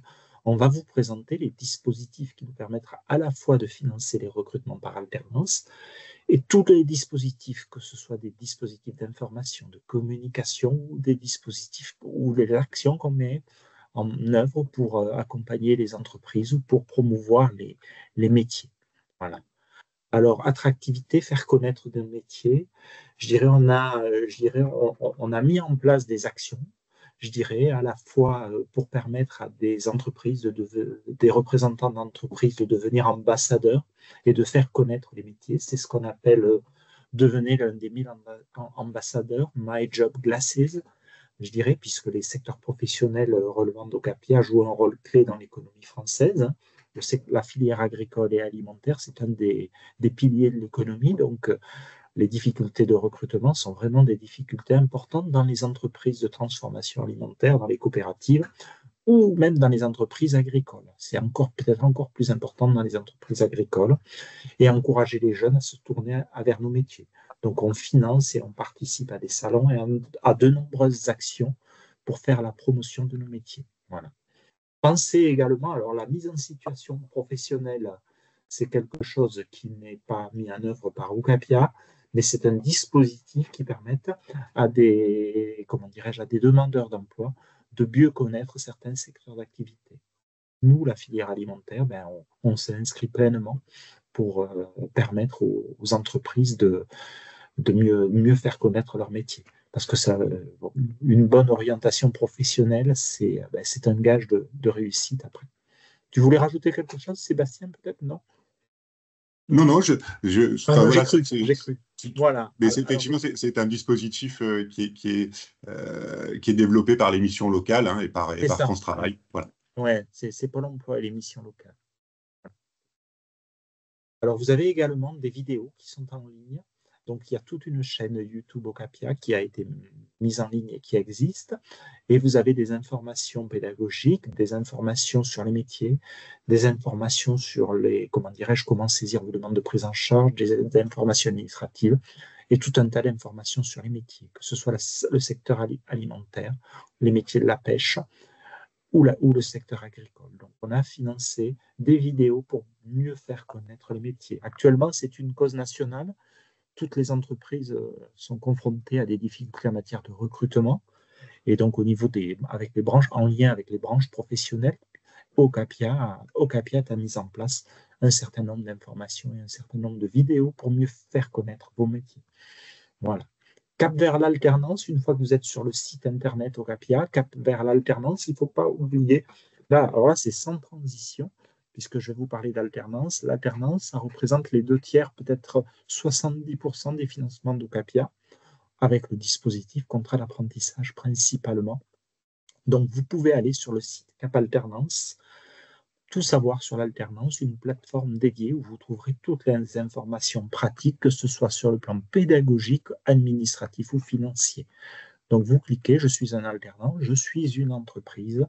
Speaker 2: on va vous présenter les dispositifs qui nous permettent à la fois de financer les recrutements par alternance et tous les dispositifs, que ce soit des dispositifs d'information, de communication ou des dispositifs ou des actions qu'on met en œuvre pour accompagner les entreprises ou pour promouvoir les métiers. Voilà. Alors, attractivité, faire connaître des métiers, je dirais on a mis en place des actions, je dirais, à la fois pour permettre à des entreprises, des représentants d'entreprises de devenir ambassadeurs et de faire connaître les métiers. C'est ce qu'on appelle devenir l'un des 1000 ambassadeurs, My Job Glasses, je dirais, puisque les secteurs professionnels relevant d'Ocapia jouent un rôle clé dans l'économie française. La filière agricole et alimentaire, c'est un des piliers de l'économie. Donc, les difficultés de recrutement sont vraiment des difficultés importantes dans les entreprises de transformation alimentaire, dans les coopératives ou même dans les entreprises agricoles. C'est peut-être encore plus important dans les entreprises agricoles et encourager les jeunes à se tourner vers nos métiers. Donc, on finance et on participe à des salons et à de nombreuses actions pour faire la promotion de nos métiers. Voilà. Pensez également, alors la mise en situation professionnelle, c'est quelque chose qui n'est pas mis en œuvre par Ocapia, mais c'est un dispositif qui permet à des demandeurs d'emploi de mieux connaître certains secteurs d'activité. Nous, la filière alimentaire, on s'est inscrit pleinement pour permettre aux entreprises de mieux faire connaître leur métier. Parce que une bonne orientation professionnelle, c'est un gage de réussite après. Tu voulais rajouter quelque chose, Sébastien, peut-être, non?
Speaker 3: Non,
Speaker 2: j'ai cru. Voilà.
Speaker 3: Mais effectivement, c'est un dispositif qui est développé par les missions locales et par France Travail. Voilà.
Speaker 2: Ouais, c'est Pôle emploi et les missions locales. Alors, vous avez également des vidéos qui sont en ligne. Donc, il y a toute une chaîne YouTube Ocapia qui a été mise en ligne et qui existe. Et vous avez des informations pédagogiques, des informations sur les métiers, des informations sur comment saisir vos demandes de prise en charge, des informations administratives et tout un tas d'informations sur les métiers, que ce soit le secteur alimentaire, les métiers de la pêche ou le secteur agricole. Donc, on a financé des vidéos pour mieux faire connaître le métier. Actuellement, c'est une cause nationale. Toutes les entreprises sont confrontées à des difficultés en matière de recrutement. Et donc, avec les branches, en lien avec les branches professionnelles, Ocapia a mis en place un certain nombre d'informations et un certain nombre de vidéos pour mieux faire connaître vos métiers. Voilà. Cap vers l'alternance, une fois que vous êtes sur le site internet Ocapia, cap vers l'alternance, il ne faut pas oublier, alors là c'est sans transition, puisque je vais vous parler d'alternance. L'alternance, ça représente les 2/3, peut-être 70% des financements d'Ocapia, avec le dispositif contrat d'apprentissage principalement. Donc vous pouvez aller sur le site Cap Alternance, tout savoir sur l'alternance, une plateforme dédiée où vous trouverez toutes les informations pratiques, que ce soit sur le plan pédagogique, administratif ou financier. Donc vous cliquez, je suis un alternant, je suis une entreprise,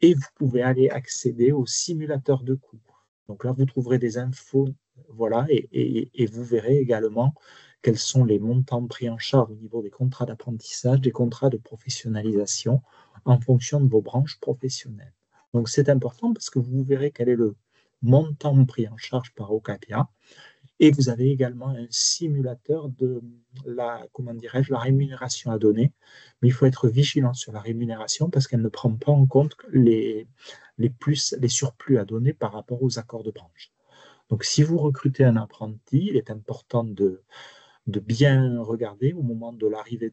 Speaker 2: et vous pouvez aller accéder au simulateur de coûts. Donc là, vous trouverez des infos, voilà, et vous verrez également quels sont les montants pris en charge au niveau des contrats d'apprentissage, des contrats de professionnalisation, en fonction de vos branches professionnelles. Donc c'est important parce que vous verrez quel est le montant pris en charge par Ocapia. Et vous avez également un simulateur de la rémunération à donner. Mais il faut être vigilant sur la rémunération parce qu'elle ne prend pas en compte les surplus à donner par rapport aux accords de branche. Donc si vous recrutez un apprenti, il est important de bien regarder au moment de l'arrivée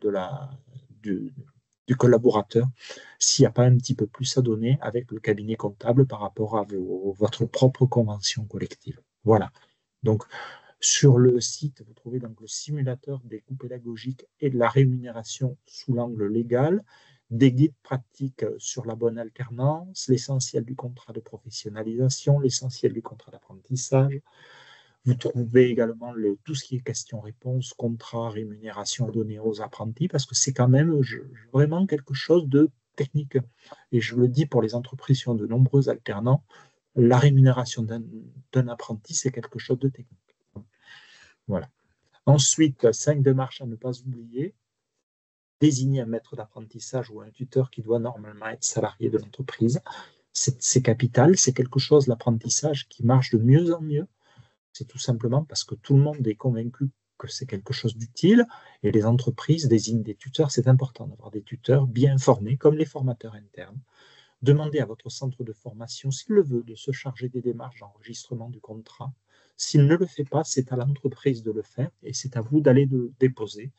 Speaker 2: du collaborateur s'il n'y a pas un petit peu plus à donner avec le cabinet comptable par rapport à votre propre convention collective. Voilà. Donc, sur le site, vous trouvez donc le simulateur des coûts pédagogiques et de la rémunération sous l'angle légal, des guides pratiques sur la bonne alternance, l'essentiel du contrat de professionnalisation, l'essentiel du contrat d'apprentissage. Vous trouvez également tout ce qui est questions-réponses, contrat, rémunération à donner aux apprentis, parce que c'est quand même vraiment quelque chose de technique. Et je le dis pour les entreprises qui ont de nombreux alternants, la rémunération d'un apprenti, c'est quelque chose de technique. Voilà. Ensuite, 5 démarches à ne pas oublier. Désigner un maître d'apprentissage ou un tuteur qui doit normalement être salarié de l'entreprise. C'est capital, c'est quelque chose, l'apprentissage, qui marche de mieux en mieux. C'est tout simplement parce que tout le monde est convaincu que c'est quelque chose d'utile et les entreprises désignent des tuteurs. C'est important d'avoir des tuteurs bien formés, comme les formateurs internes. Demandez à votre centre de formation, s'il le veut, de se charger des démarches d'enregistrement du contrat. S'il ne le fait pas, c'est à l'entreprise de le faire et c'est à vous d'aller le déposer.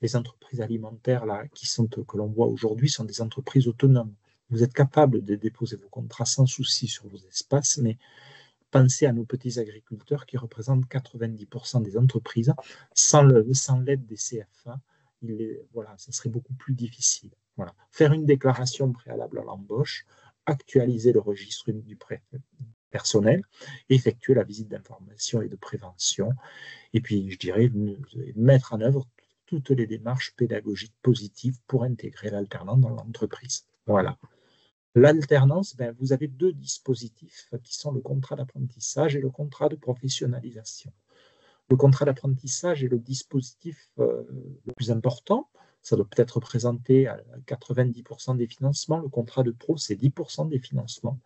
Speaker 2: Les entreprises alimentaires là, que l'on voit aujourd'hui sont des entreprises autonomes. Vous êtes capable de déposer vos contrats sans souci sur vos espaces, mais pensez à nos petits agriculteurs qui représentent 90% des entreprises. Sans l'aide des CFA, voilà, ça serait beaucoup plus difficile. Voilà. Faire une déclaration préalable à l'embauche, actualiser le registre unique du personnel, effectuer la visite d'information et de prévention, et puis, je dirais, mettre en œuvre toutes les démarches pédagogiques positives pour intégrer l'alternant dans l'entreprise. Voilà. L'alternance, vous avez 2 dispositifs qui sont le contrat d'apprentissage et le contrat de professionnalisation. Le contrat d'apprentissage est le dispositif le plus important. Ça doit peut-être représenter 90% des financements. Le contrat de pro, c'est 10% des financements.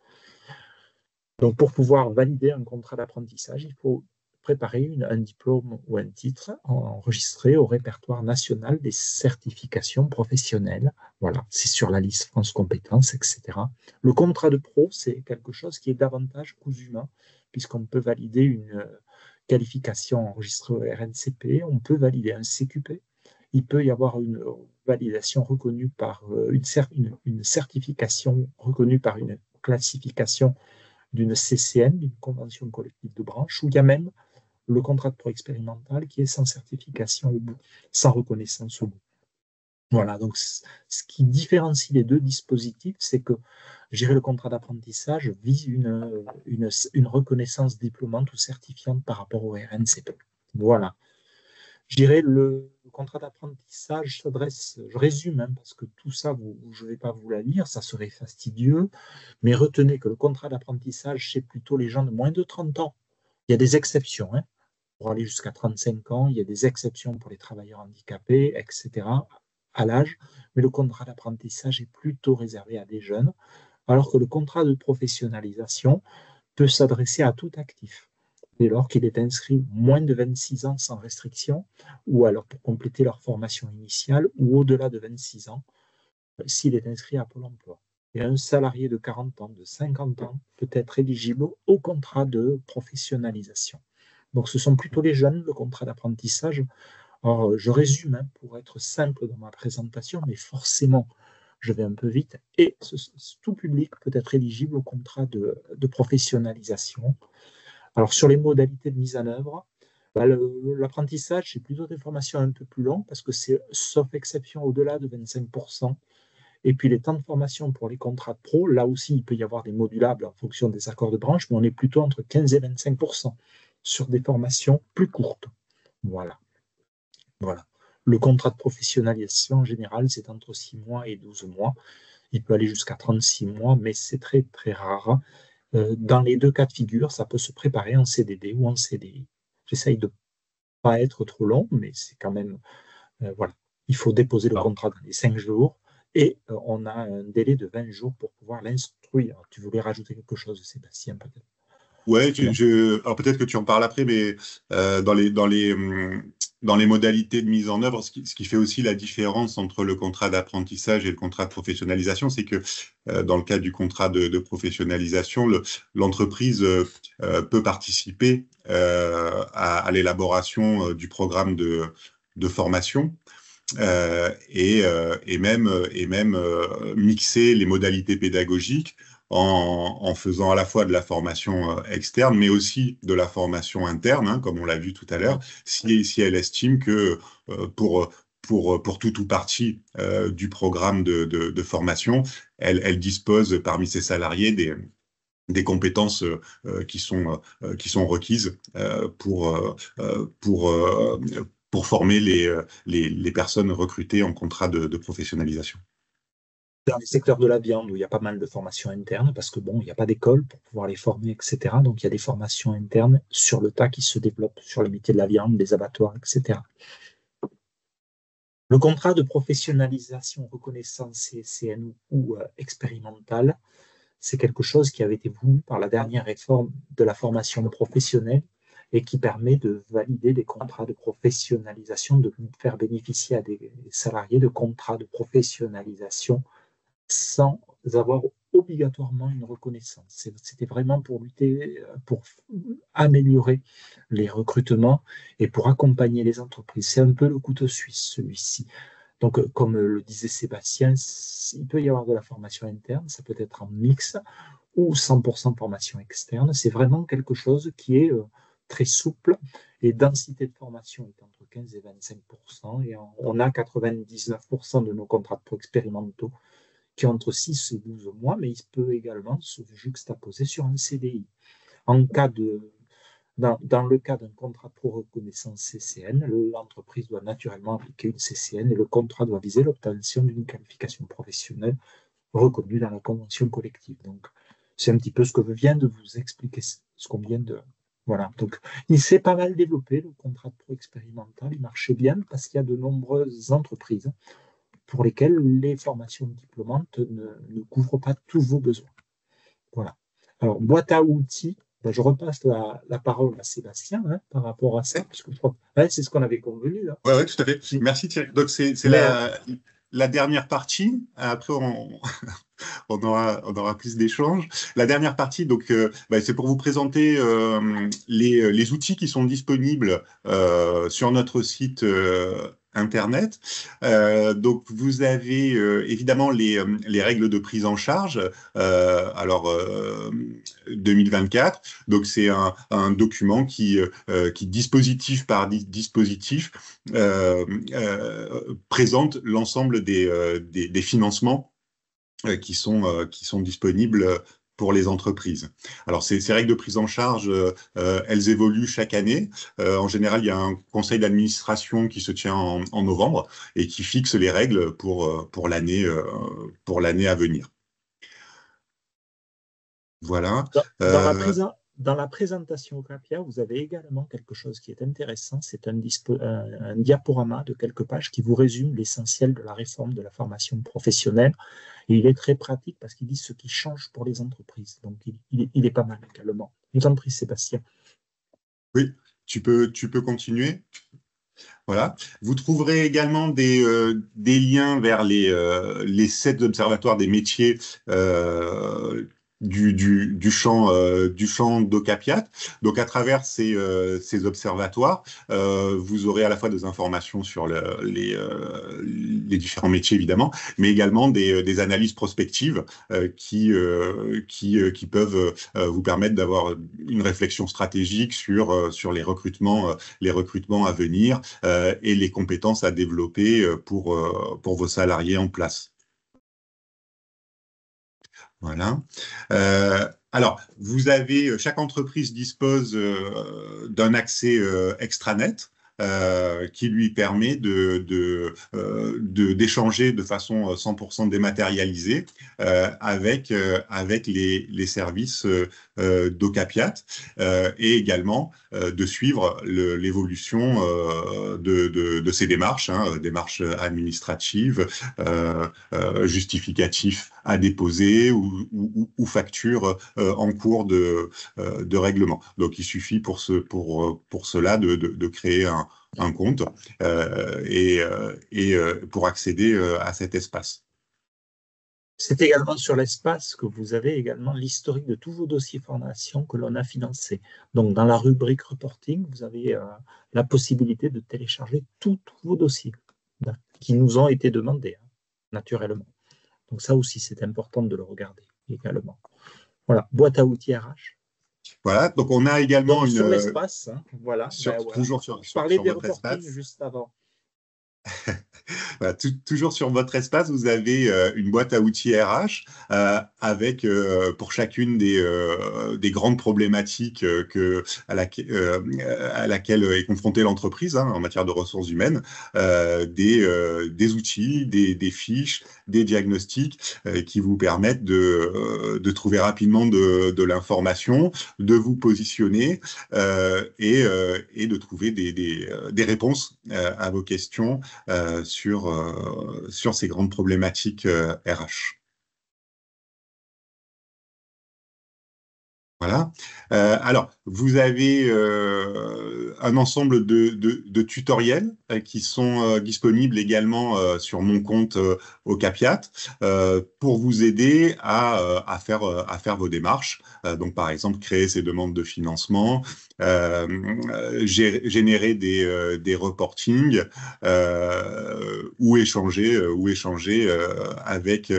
Speaker 2: Donc, pour pouvoir valider un contrat d'apprentissage, il faut préparer un diplôme ou un titre enregistré au répertoire national des certifications professionnelles. Voilà, c'est sur la liste France Compétences, etc. Le contrat de pro, c'est quelque chose qui est davantage cousu main, puisqu'on peut valider une qualification enregistrée au RNCP, on peut valider un CQP, il peut y avoir une validation reconnue par une certification reconnue par une classification d'une CCN, d'une convention collective de branche, où il y a même le contrat de pro expérimental qui est sans certification au bout, sans reconnaissance au bout. Voilà, donc ce qui différencie les 2 dispositifs, c'est que le contrat d'apprentissage vise une reconnaissance diplômante ou certifiante par rapport au RNCP. Voilà. Le contrat d'apprentissage s'adresse, je résume, parce que tout ça, je ne vais pas vous la lire, ça serait fastidieux, mais retenez que le contrat d'apprentissage, c'est plutôt les gens de moins de 30 ans. Il y a des exceptions, pour aller jusqu'à 35 ans, il y a des exceptions pour les travailleurs handicapés, etc., à l'âge, mais le contrat d'apprentissage est plutôt réservé à des jeunes. alors que le contrat de professionnalisation peut s'adresser à tout actif, dès lors qu'il est inscrit moins de 26 ans sans restriction, ou alors pour compléter leur formation initiale, ou au-delà de 26 ans, s'il est inscrit à Pôle emploi. Et un salarié de 40 ans, de 50 ans, peut être éligible au contrat de professionnalisation. Donc ce sont plutôt les jeunes, le contrat d'apprentissage. Alors, je résume pour être simple dans ma présentation, mais forcément, je vais un peu vite. Et tout public peut être éligible au contrat de professionnalisation. Alors, sur les modalités de mise en œuvre, l'apprentissage, c'est plutôt des formations un peu plus longues parce que c'est, sauf exception, au-delà de 25%. Et puis, les temps de formation pour les contrats de pro, là aussi, il peut y avoir des modulables en fonction des accords de branche, mais on est plutôt entre 15 et 25% sur des formations plus courtes. Voilà. Voilà. Le contrat de professionnalisation, en général, c'est entre 6 mois et 12 mois. Il peut aller jusqu'à 36 mois, mais c'est très, très rare. Dans les deux cas de figure, ça peut se préparer en CDD ou en CDI. J'essaye de ne pas être trop long, mais c'est quand même... voilà. Il faut déposer le contrat dans les 5 jours et on a un délai de 20 jours pour pouvoir l'instruire. Tu voulais rajouter quelque chose, Sébastien, peut-être?
Speaker 3: Ouais, alors peut-être que tu en parles après, mais dans les modalités de mise en œuvre, ce qui fait aussi la différence entre le contrat d'apprentissage et le contrat de professionnalisation, c'est que dans le cadre du contrat de professionnalisation, l'entreprise peut participer à l'élaboration du programme de formation. Et même mixer les modalités pédagogiques en faisant à la fois de la formation externe, mais aussi de la formation interne, hein, comme on l'a vu tout à l'heure, si elle estime que pour tout ou partie du programme de formation, elle dispose parmi ses salariés des compétences qui sont requises pour former les personnes recrutées en contrat de professionnalisation.
Speaker 2: Dans les secteurs de la viande, où il y a pas mal de formations internes, parce que bon, il n'y a pas d'école pour pouvoir les former, etc. Donc, il y a des formations internes sur le tas qui se développent sur les métiers de la viande, des abattoirs, etc. Le contrat de professionnalisation reconnaissance CCN ou expérimental, c'est quelque chose qui avait été voulu par la dernière réforme de la formation professionnelle et qui permet de valider des contrats de professionnalisation, de faire bénéficier à des salariés de contrats de professionnalisation sans avoir obligatoirement une reconnaissance. C'était vraiment pour lutter, pour améliorer les recrutements et pour accompagner les entreprises. C'est un peu le couteau suisse, celui-ci. Donc, comme le disait Sébastien, il peut y avoir de la formation interne, ça peut être en mix ou 100% formation externe. C'est vraiment quelque chose qui est très souple et densité de formation est entre 15 et 25%. Et on a 99% de nos contrats de pro expérimentaux qui est entre 6 et 12 mois, mais il peut également se juxtaposer sur un CDI. Dans le cas d'un contrat de pro-reconnaissance CCN, l'entreprise doit naturellement appliquer une CCN et le contrat doit viser l'obtention d'une qualification professionnelle reconnue dans la convention collective. Donc, c'est un petit peu ce que vient de vous expliquer, ce qu'on vient de... Voilà, donc il s'est pas mal développé, le contrat de pro expérimental, il marchait bien parce qu'il y a de nombreuses entreprises pour lesquelles les formations diplômantes ne couvrent pas tous vos besoins. Voilà. Alors, boîte à outils, je repasse la parole à Sébastien par rapport à ça, parce que je crois que c'est ce qu'on avait convenu. Là.
Speaker 3: Ouais, tout à fait. Merci Thierry. Donc, c'est la dernière partie. Après, on aura plus d'échanges. La dernière partie, donc, c'est pour vous présenter les outils qui sont disponibles sur notre site Internet. Donc, vous avez évidemment les règles de prise en charge. 2024. Donc, c'est un document qui dispositif par dispositif, présente l'ensemble des financements qui sont disponibles pour les entreprises. Alors, ces règles de prise en charge, elles évoluent chaque année. En général, il y a un conseil d'administration qui se tient en novembre et qui fixe les règles pour l'année à venir. Voilà.
Speaker 2: Dans dans la présentation au CAPIA, vous avez également quelque chose qui est intéressant, c'est un diaporama de quelques pages qui vous résume l'essentiel de la réforme de la formation professionnelle. Et il est très pratique parce qu'il dit ce qui change pour les entreprises. Donc, il est pas mal également. Je vous en prie, Sébastien.
Speaker 3: Oui, tu peux continuer. Voilà. Vous trouverez également des liens vers les 7 observatoires des métiers du champ d'Ocapiat. Donc, à travers ces observatoires, vous aurez à la fois des informations sur les différents métiers, évidemment, mais également des analyses prospectives qui peuvent vous permettre d'avoir une réflexion stratégique sur les recrutements à venir et les compétences à développer pour vos salariés en place. Voilà. Alors, chaque entreprise dispose d'un accès extranet qui lui permet d'échanger de façon 100% dématérialisée avec les services d'Ocapiat et également de suivre l'évolution de ces démarches, démarches administratives, justificatifs à déposer ou factures en cours de règlement. Donc, il suffit pour cela de créer un compte et pour accéder à cet espace.
Speaker 2: C'est également sur l'espace que vous avez également l'historique de tous vos dossiers formation que l'on a financés. Donc, dans la rubrique reporting, vous avez la possibilité de télécharger tous vos dossiers qui nous ont été demandés, naturellement. Donc, ça aussi, c'est important de le regarder également. Voilà, boîte à outils RH.
Speaker 3: Voilà, donc on a également
Speaker 2: donc, sur l'espace, voilà.
Speaker 3: Toujours sur
Speaker 2: Je parlais des
Speaker 3: votre
Speaker 2: reportings
Speaker 3: espace.
Speaker 2: juste avant.
Speaker 3: Voilà, toujours sur votre espace, vous avez une boîte à outils RH avec pour chacune des grandes problématiques à laquelle est confrontée l'entreprise en matière de ressources humaines, des outils, des fiches, des diagnostics qui vous permettent de trouver rapidement de l'information, de vous positionner et de trouver des réponses à vos questions sur ces grandes problématiques RH. Voilà. Alors, vous avez un ensemble de tutoriels qui sont disponibles également sur mon compte Ocapiat pour vous aider à faire vos démarches. Donc, par exemple, créer ces demandes de financement, générer des reportings ou échanger avec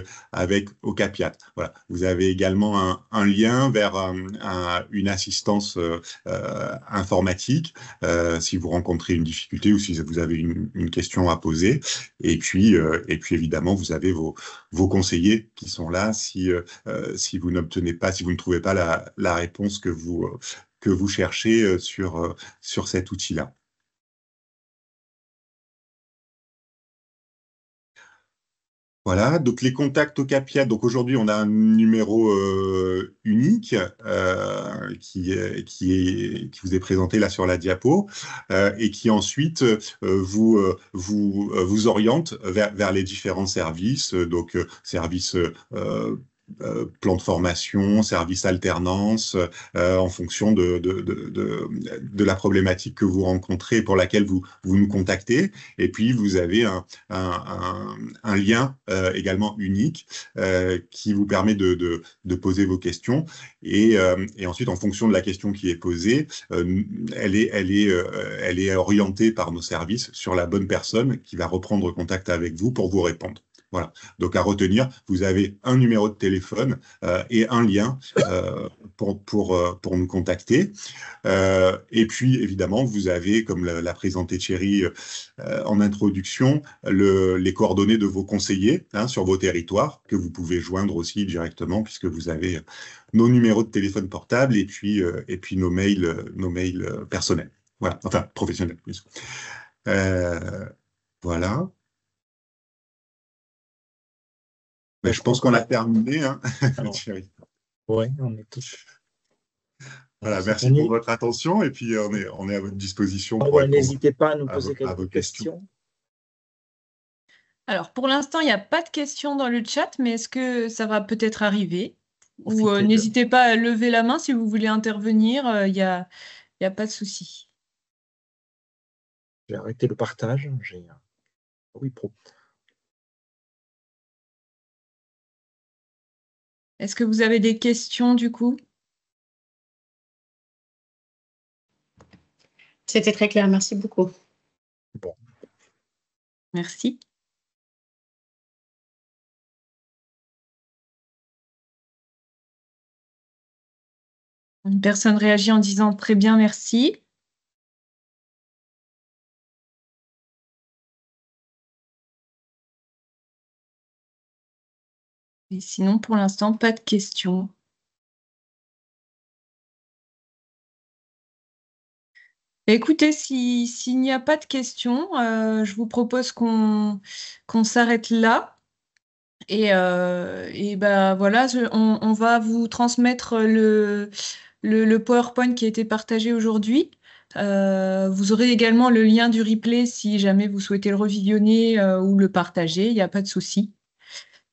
Speaker 3: Ocapiat. Voilà. Vous avez également un lien vers une assistance informatique si vous rencontrez une difficulté ou si vous avez une question à poser. Et puis évidemment, vous avez vos conseillers qui sont là si vous n'obtenez pas, si vous ne trouvez pas la réponse que vous cherchez sur cet outil-là. Voilà, donc les contacts Ocapiat. Donc aujourd'hui, on a un numéro unique qui vous est présenté là sur la diapo et qui ensuite vous oriente vers les différents services. Donc services plan de formation, service alternance, en fonction de la problématique que vous rencontrez, pour laquelle vous nous contactez. Et puis, vous avez un lien également unique qui vous permet de poser vos questions. Et ensuite, en fonction de la question qui est posée, elle est orientée par nos services sur la bonne personne qui va reprendre contact avec vous pour vous répondre. Voilà. Donc, à retenir, vous avez un numéro de téléphone et un lien pour nous contacter. Et puis, évidemment, vous avez, comme l'a présenté Thierry en introduction, les coordonnées de vos conseillers sur vos territoires, que vous pouvez joindre aussi directement, puisque vous avez nos numéros de téléphone portable et puis nos mails personnels. Voilà, enfin, professionnels. Voilà. Mais je pense qu'on a terminé, Thierry.
Speaker 2: Oui, on est tous.
Speaker 3: Voilà,
Speaker 2: cette
Speaker 3: merci pour
Speaker 2: année.
Speaker 3: votre attention et puis on est à votre disposition
Speaker 2: Ah
Speaker 3: pour
Speaker 2: ouais,
Speaker 3: répondre
Speaker 2: n'hésitez pas à nous
Speaker 3: à
Speaker 2: poser
Speaker 3: à vos
Speaker 2: quelques
Speaker 3: questions.
Speaker 2: questions.
Speaker 1: Alors, pour l'instant, il n'y a pas de questions dans le chat, mais est-ce que ça va peut-être arriver? Ou
Speaker 2: Profitez de...
Speaker 1: n'hésitez pas à lever la main si vous voulez intervenir, il y a pas de souci.
Speaker 2: J'ai arrêté le partage. Oui, pro.
Speaker 1: Est-ce que vous avez des questions du coup?
Speaker 4: C'était très clair, merci beaucoup.
Speaker 2: Bon.
Speaker 1: Merci. Une personne réagit en disant très bien, merci. Et sinon, pour l'instant, pas de questions. Écoutez, s'il n'y a pas de questions, je vous propose qu'on s'arrête là. Et ben voilà, on va vous transmettre le PowerPoint qui a été partagé aujourd'hui. Vous aurez également le lien du replay si jamais vous souhaitez le revisionner ou le partager, il n'y a pas de souci.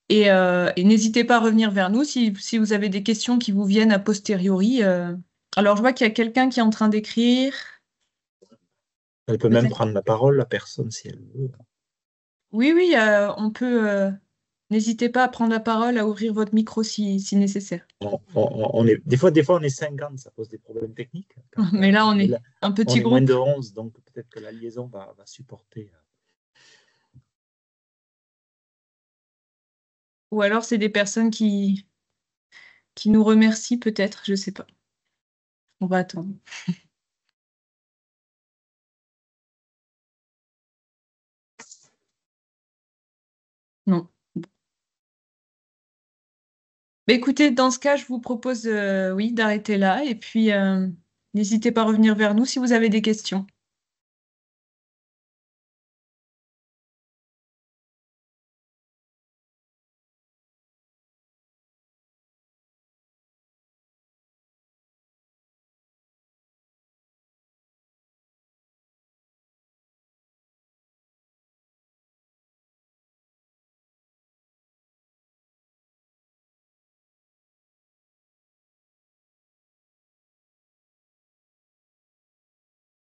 Speaker 1: Et n'hésitez pas à revenir vers nous si vous avez des questions qui vous viennent a posteriori. Alors, je vois qu'il y a quelqu'un qui est en train d'écrire.
Speaker 2: Elle peut même prendre la parole, la personne, si elle veut.
Speaker 1: Oui, on peut. N'hésitez pas à prendre la parole, à ouvrir votre micro si nécessaire.
Speaker 2: Des fois, on est 50, ça pose des problèmes techniques.
Speaker 1: Mais là, on est un petit
Speaker 2: on est moins
Speaker 1: groupe.
Speaker 2: de 11, donc peut-être que la liaison va supporter.
Speaker 1: Ou alors, c'est des personnes qui nous remercient peut-être, je ne sais pas. On va attendre. Non. Mais écoutez, dans ce cas, je vous propose oui, d'arrêter là. Et puis, n'hésitez pas à revenir vers nous si vous avez des questions.